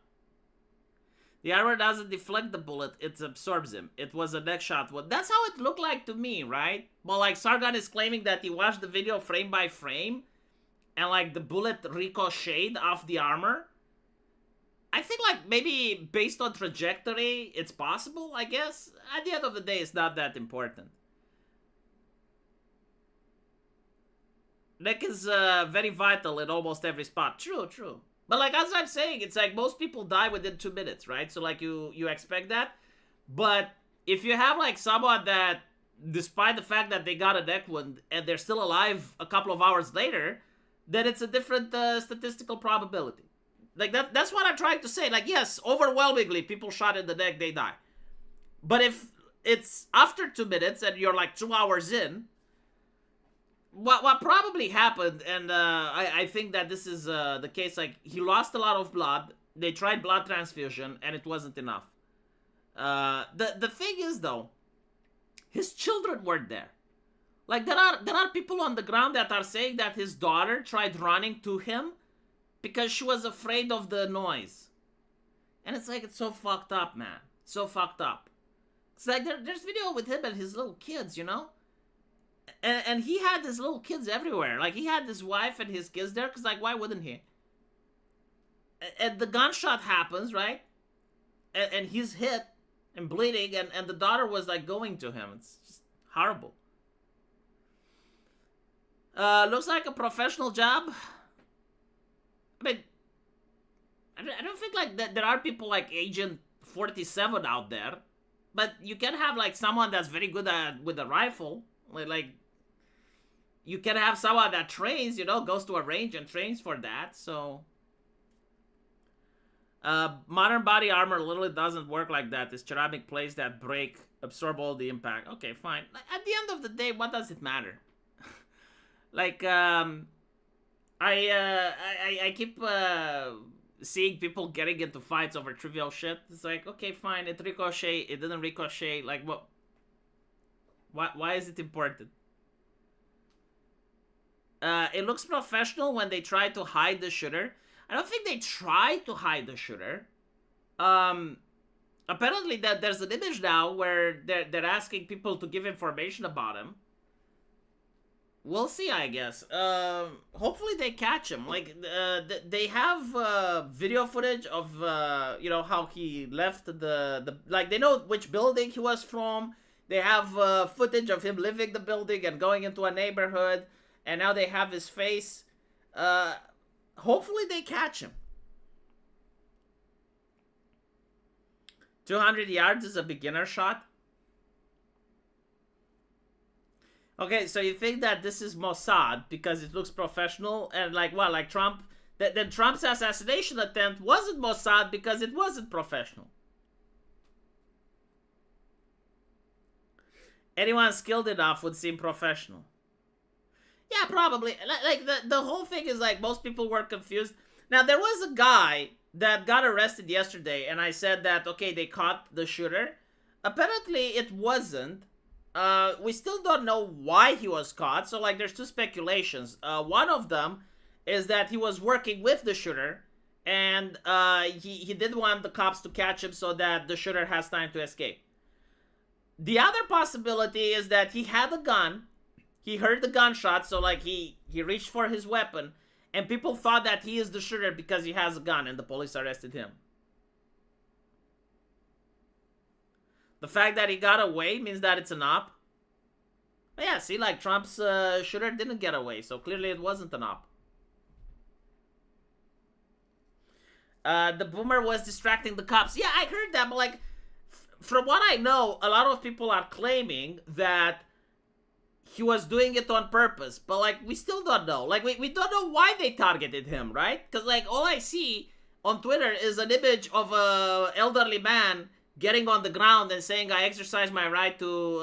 The armor doesn't deflect the bullet, it absorbs him. It was a neck shot. Well, that's how it looked like to me, right? But like Sargon is claiming that he watched the video frame by frame, and like the bullet ricocheted off the armor. I think like maybe based on trajectory, it's possible, I guess. At the end of the day, it's not that important. Neck is very vital in almost every spot. True, true. But like as I'm saying, it's like most people die within 2 minutes, right? So like you expect that. But if you have like someone that, despite the fact that they got a neck wound and they're still alive a couple of hours later, then it's a different statistical probability. Like that's what I'm trying to say. Like, yes, overwhelmingly, people shot in the neck, they die. But if it's after 2 minutes and you're like 2 hours in, what probably happened, and I think that this is the case, like, he lost a lot of blood. They tried blood transfusion, and it wasn't enough. The thing is, though, his children weren't there. Like, there are people on the ground that are saying that his daughter tried running to him because she was afraid of the noise. And it's like, it's so fucked up, man. So fucked up. It's like, there's video with him and his little kids, you know? And he had his little kids everywhere. Like, he had his wife and his kids there, because, like, why wouldn't he? And the gunshot happens, right? And he's hit and bleeding, and the daughter was, like, going to him. It's just horrible. Looks like a professional job. I mean, I don't think, like, that there are people like Agent 47 out there. But you can have, like, someone that's very good with a rifle. Like, you can have someone that trains, you know, goes to a range and trains for that, so. Modern body armor literally doesn't work like that. It's ceramic plates that break, absorb all the impact. Okay, fine. At the end of the day, what does it matter? Like, I keep seeing people getting into fights over trivial shit. It's like, okay, fine, it ricocheted, it didn't ricochet. Like, what? Why is it important? It looks professional when they try to hide the shooter. I don't think they tried to hide the shooter. Apparently there's an image now where they're asking people to give information about him. We'll see, I guess. Hopefully they catch him. Like, they have video footage of, you know, how he left the... Like, they know which building he was from. They have footage of him leaving the building and going into a neighborhood. And now they have his face. Hopefully they catch him. 200 yards is a beginner shot. Okay, so you think that this is Mossad because it looks professional? And like, what, like Trump? Then Trump's assassination attempt wasn't Mossad because it wasn't professional. Anyone skilled enough would seem professional. Yeah, probably. Like, the whole thing is, like, most people were confused. Now, there was a guy that got arrested yesterday, and I said that, okay, they caught the shooter. Apparently, it wasn't. We still don't know why he was caught, so, like, there's two speculations. One of them is that he was working with the shooter, and he did want the cops to catch him so that the shooter has time to escape. The other possibility is that he had a gun. He heard the gunshot, so like he reached for his weapon, and people thought that he is the shooter because he has a gun, and the police arrested him. The fact that he got away means that it's an op. But yeah, see, like Trump's shooter didn't get away, so clearly it wasn't an op. The boomer was distracting the cops. Yeah, I heard that, but like, from what I know, a lot of people are claiming that he was doing it on purpose, but like, we still don't know. Like, we don't know why they targeted him, right? Because like, all I see on Twitter is an image of a elderly man getting on the ground and saying, I exercise my right to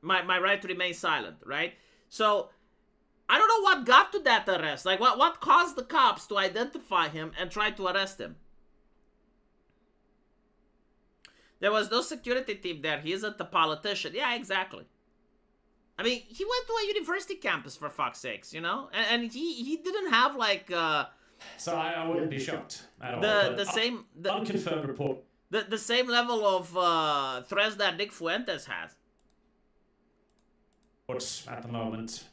my right to remain silent, right? So I don't know what got to that arrest. Like, what caused the cops to identify him and try to arrest him? There was no security team there. He isn't a politician. Yeah, exactly. I mean, he went to a university campus, for fuck's sakes, you know? And he didn't have, like, So I wouldn't be shocked at all. the same... unconfirmed report. The same level of threats that Nick Fuentes has. At the moment.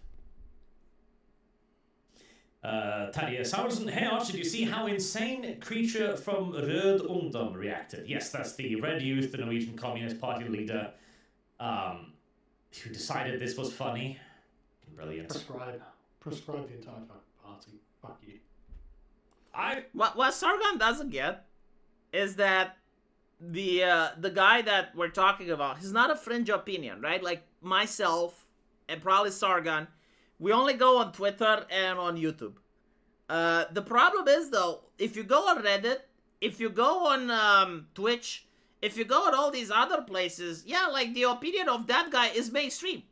Thaddeus Housen, hey Arch, did you see how insane creature from Rød Ungdom reacted? Yes, that's the Red Youth, the Norwegian Communist Party leader, who decided this was funny. Brilliant. Prescribe the entire party. Fuck you. What Sargon doesn't get is that the guy that we're talking about, he's not a fringe opinion, right? Like myself and probably Sargon, we only go on Twitter and on YouTube. The problem is, though, if you go on Reddit, if you go on Twitch, if you go on all these other places, yeah, like the opinion of that guy is mainstream.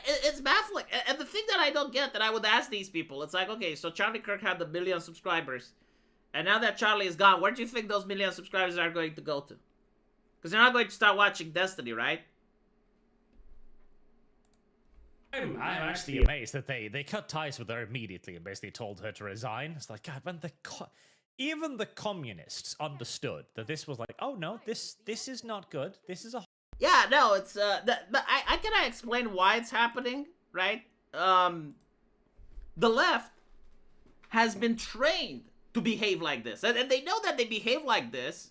It's baffling. And the thing that I don't get, that I would ask these people, it's like, okay, so Charlie Kirk had 1 million subscribers. And now that Charlie is gone, where do you think those 1 million subscribers are going to go to? Because they're not going to start watching Destiny, right? I'm actually amazed that they cut ties with her immediately and basically told her to resign. It's like, God, when even the communists understood that this was like, oh no, this is not good. This is a... Yeah, no, it's but I cannot explain why it's happening, right? The left has been trained to behave like this, and they know that they behave like this,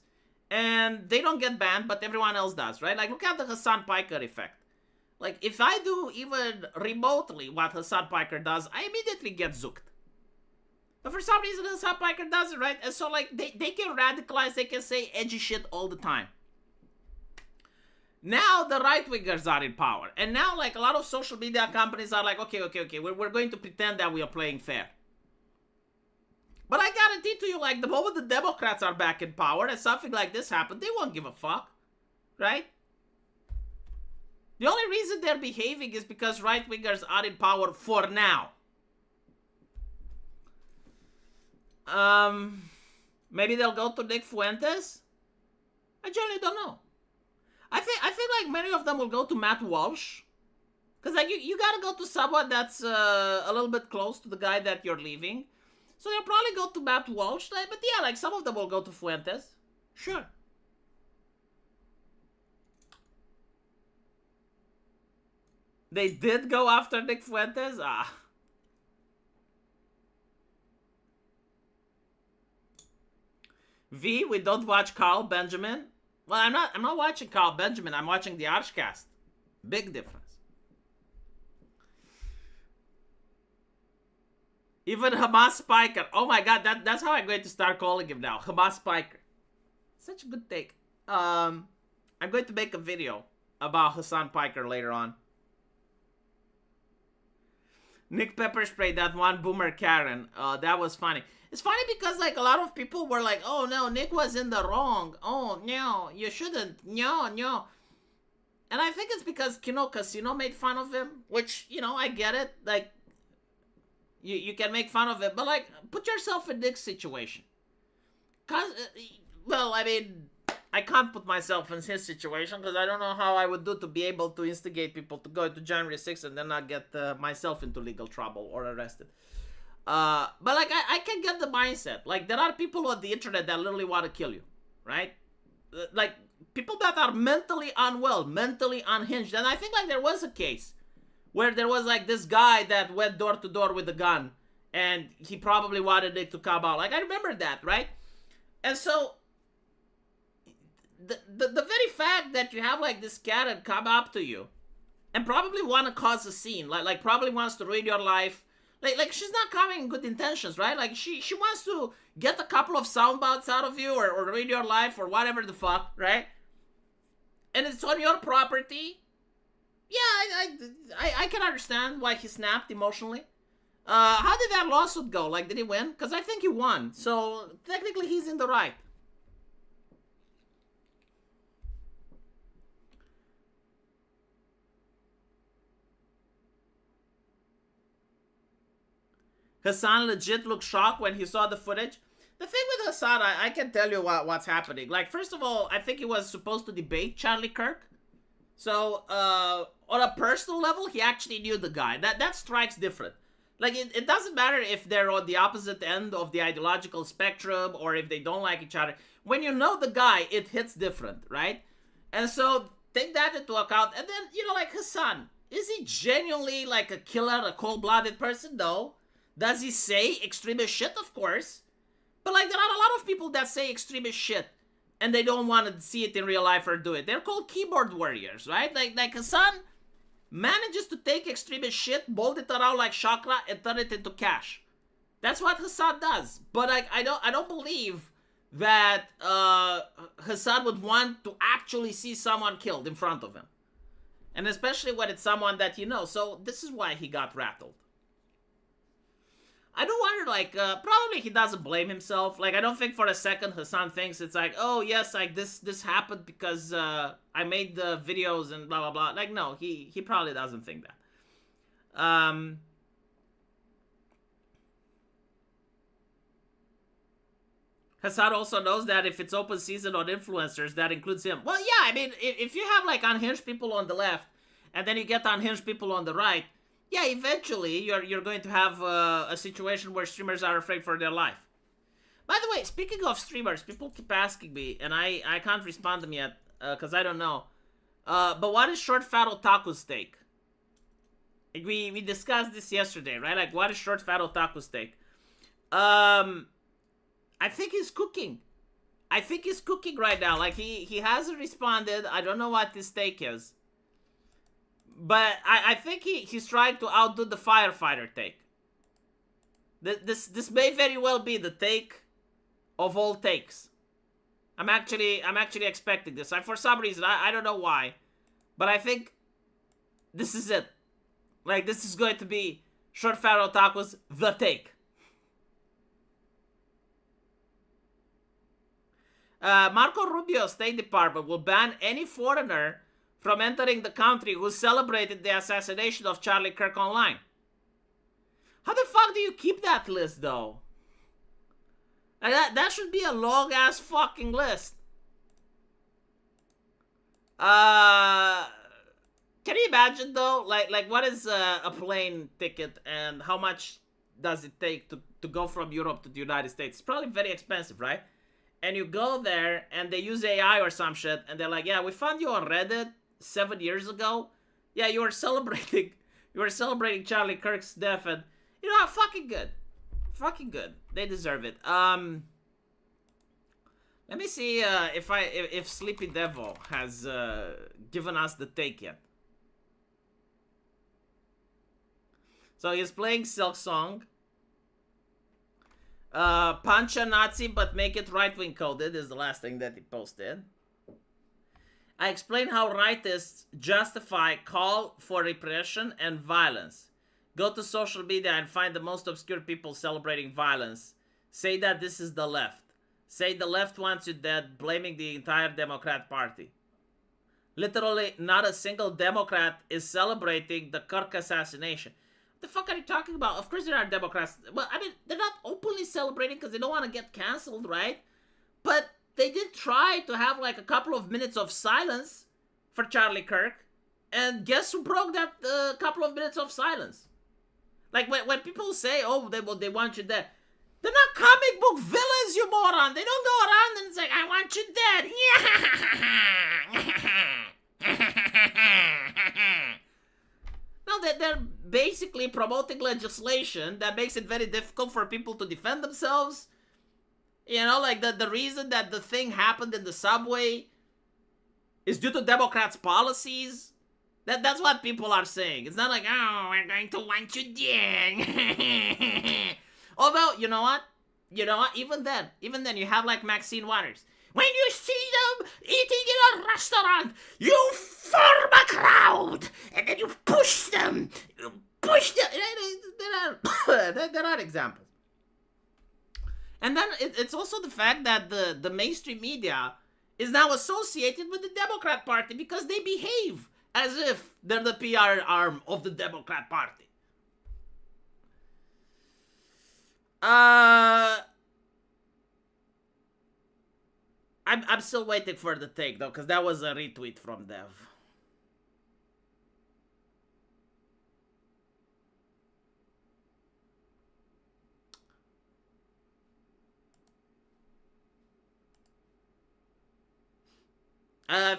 and they don't get banned, but everyone else does, right? Like, look at the Hassan Piker effect. Like, if I do even remotely what Hassan Piker does, I immediately get zooked. But for some reason, Hassan Piker does it, right? And so, like, they can radicalize, they can say edgy shit all the time. Now the right-wingers are in power. And now, like, a lot of social media companies are like, okay, we're going to pretend that we are playing fair. But I guarantee to you, like, the moment the Democrats are back in power and something like this happens, they won't give a fuck, right? The only reason they're behaving is because right-wingers are in power for now. Maybe they'll go to Nick Fuentes? I generally don't know. I think like many of them will go to Matt Walsh. Because like you gotta go to someone that's a little bit close to the guy that you're leaving. So they'll probably go to Matt Walsh. But yeah, like some of them will go to Fuentes. Sure. They did go after Nick Fuentes? Ah. V, we don't watch Carl Benjamin. Well, I'm not watching Carl Benjamin. I'm watching the Archcast. Big difference. Even Hamas Spiker. Oh my god, that's how I'm going to start calling him now. Hamas Spiker. Such a good take. I'm going to make a video about Hassan Piker later on. Nick Pepper sprayed that one boomer Karen. That was funny. It's funny because like a lot of people were like, oh no, Nick was in the wrong. Oh no, you shouldn't. No. And I think it's because Kino Casino made fun of him, which, you know, I get it. Like, you can make fun of it, but like, put yourself in Nick's situation. Cause, well, I mean, I can't put myself in his situation because I don't know how I would do to be able to instigate people to go to January 6th and then not get myself into legal trouble or arrested. But like, I can get the mindset. Like, there are people on the internet that literally want to kill you, right? Like, people that are mentally unwell, mentally unhinged. And I think like there was a case where there was like this guy that went door to door with a gun and he probably wanted it to come out. Like, I remember that, right? And so the very fact that you have like this Karen come up to you and probably want to cause a scene, like probably wants to ruin your life. Like she's not coming in good intentions, right? Like she wants to get a couple of sound bites out of you or ruin your life or whatever the fuck, right? And it's on your property. Yeah, I can understand why he snapped emotionally. How did that lawsuit go? Like, did he win? Because I think he won. So technically he's in the right. Hassan legit looked shocked when he saw the footage. The thing with Hassan, I can tell you what's happening. Like, first of all, I think he was supposed to debate Charlie Kirk. So, on a personal level, he actually knew the guy. That strikes different. Like, it doesn't matter if they're on the opposite end of the ideological spectrum or if they don't like each other. When you know the guy, it hits different, right? And so, take that into account. And then, you know, like Hassan, is he genuinely like a killer, a cold-blooded person? No. Does he say extremist shit? Of course. But, like, there are a lot of people that say extremist shit and they don't want to see it in real life or do it. They're called keyboard warriors, right? Like Hassan manages to take extremist shit, mold it around like chakra, and turn it into cash. That's what Hassan does. But, like, I don't believe that Hassan would want to actually see someone killed in front of him. And especially when it's someone that he knows. So, this is why he got rattled. I do wonder, like, probably he doesn't blame himself. Like, I don't think for a second Hassan thinks it's like, oh, yes, like, this happened because I made the videos and blah, blah, blah. Like, no, he probably doesn't think that. Hassan also knows that if it's open season on influencers, that includes him. Well, yeah, I mean, if you have, like, unhinged people on the left, and then you get unhinged people on the right, yeah, eventually you're going to have a situation where streamers are afraid for their life. By the way, speaking of streamers, people keep asking me, and I can't respond to them yet, because I don't know. But what is Short Fat Otaku's take? Like, we discussed this yesterday, right? Like, what is Short Fat Otaku's take? I think he's cooking. I think he's cooking right now. Like, he hasn't responded. I don't know what his take is. But I think he's trying to outdo the firefighter take. This may very well be the take of all takes. I'm actually expecting this. For some reason, I don't know why, but I think this is it. Like, this is going to be Short Fat Otaku's The Take. Marco Rubio's State Department will ban any foreigner from entering the country who celebrated the assassination of Charlie Kirk online. How the fuck do you keep that list, though? Like, that should be a long-ass fucking list. Can you imagine, though? Like what is a plane ticket and how much does it take to go from Europe to the United States? It's probably very expensive, right? And you go there and they use AI or some shit and they're like, yeah, we found you on Reddit 7 years ago. Yeah, you were celebrating Charlie Kirk's death, and you know, fucking good. Fucking good. They deserve it. Let me see if Sleepy Devil has given us the take yet. So he's playing Silk Song. Punch a Nazi but make it right-wing coded is the last thing that he posted. I explain how rightists justify call for repression and violence. Go to social media and find the most obscure people celebrating violence. Say that this is the left. Say the left wants you dead, blaming the entire Democrat Party. Literally, not a single Democrat is celebrating the Kirk assassination. What the fuck are you talking about? Of course there are Democrats. Well, I mean, they're not openly celebrating because they don't want to get canceled, right? But they did try to have like a couple of minutes of silence for Charlie Kirk. And guess who broke that couple of minutes of silence? Like when people say, oh, they want you dead. They're not comic book villains, you moron. They don't go around and say, I want you dead. No, they're basically promoting legislation that makes it very difficult for people to defend themselves. You know, like the reason that the thing happened in the subway is due to Democrats' policies. That's what people are saying. It's not like, oh, we're going to want you dead. Although, you know what? Even then, you have like Maxine Waters. When you see them eating in a restaurant, you form a crowd, and then you push them. There are examples. And then it's also the fact that the mainstream media is now associated with the Democrat Party because they behave as if they're the PR arm of the Democrat Party. I'm still waiting for the take though, because that was a retweet from Dev.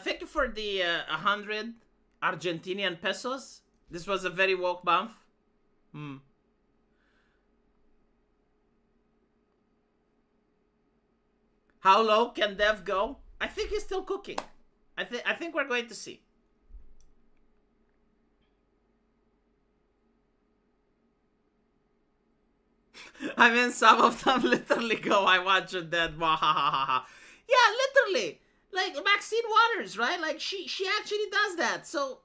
Thank you for the 100 Argentinian pesos. This was a very woke bump. How low can Dev go? I think he's still cooking. I think we're going to see. I mean, some of them literally go, I want you dead. Yeah, literally. Like Maxine Waters, right? Like she actually does that. So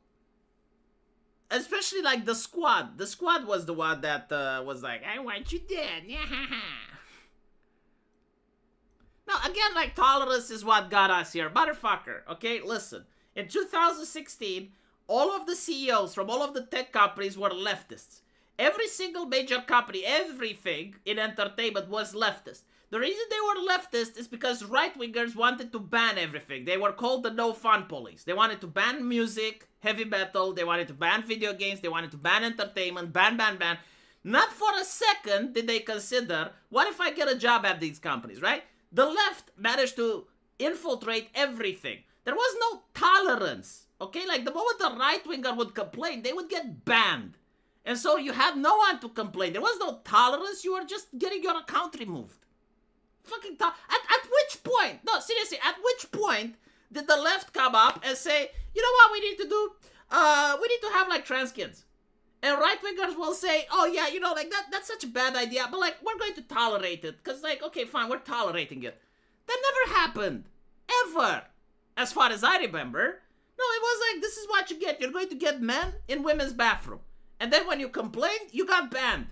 especially like the squad. The squad was the one that was like, I want you dead. Yeah. Now again, like tolerance is what got us here, motherfucker. Okay, listen. In 2016, all of the CEOs from all of the tech companies were leftists. Every single major company, everything in entertainment was leftist. The reason they were leftist is because right-wingers wanted to ban everything. They were called the no-fun police. They wanted to ban music, heavy metal. They wanted to ban video games. They wanted to ban entertainment. Ban. Not for a second did they consider, what if I get a job at these companies, right? The left managed to infiltrate everything. There was no tolerance, okay? Like the moment a right-winger would complain, they would get banned. And so you had no one to complain. There was no tolerance. You were just getting your account removed. Fucking at which point? No, seriously, at which point did the left come up and say, you know what we need to do? We need to have like trans kids. And right-wingers will say, oh yeah, you know, like that's such a bad idea, but like we're going to tolerate it. Because like, okay, fine, we're tolerating it. That never happened. Ever. As far as I remember. No, it was like, this is what you get. You're going to get men in women's bathroom. And then when you complained, you got banned.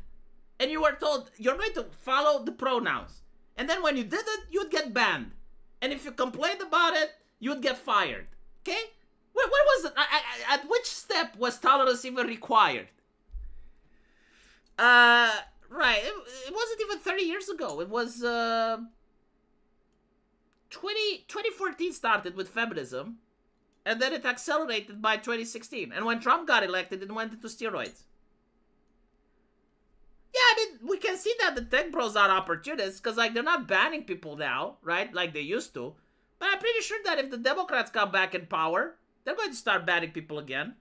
And you were told, you're going to follow the pronouns. And then when you didn't, you'd get banned. And if you complained about it, you'd get fired. Okay? Where was it? At which step was tolerance even required? Right. It wasn't even 30 years ago. It was 2014 started with feminism. And then it accelerated by 2016. And when Trump got elected, it went into steroids. Yeah, I mean, we can see that the tech bros are opportunists because, like, they're not banning people now, right? Like they used to. But I'm pretty sure that if the Democrats come back in power, they're going to start banning people again.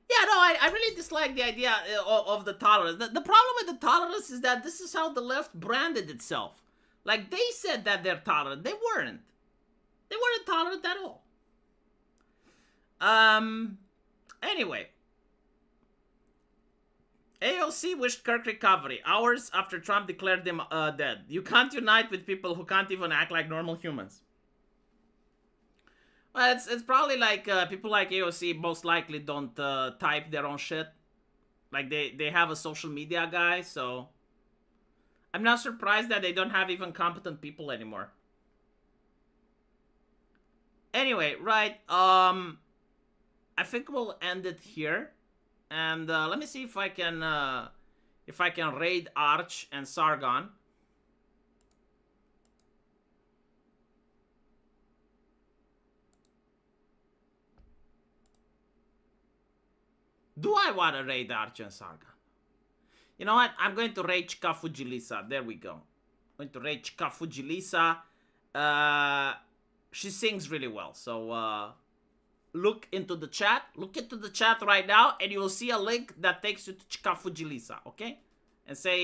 Yeah, no, I really dislike the idea of the tolerance. The problem with the tolerance is that this is how the left branded itself. Like, they said that they're tolerant. They weren't. They weren't tolerant at all. Anyway. AOC wished Kirk recovery hours after Trump declared him dead. You can't unite with people who can't even act like normal humans. Well, it's probably like people like AOC most likely don't type their own shit. Like they have a social media guy, so I'm not surprised that they don't have even competent people anymore. Anyway, right, I think we'll end it here. And let me see if I can raid Arch and Sargon. Do I want to raid Arch and Sargon? You know what? I'm going to raid Chika Fujilisa. There we go. I'm going to raid Chika Fujilisa. She sings really well. So look into the chat. Look into the chat right now, and you will see a link that takes you to Chika Fujilisa. Okay? And say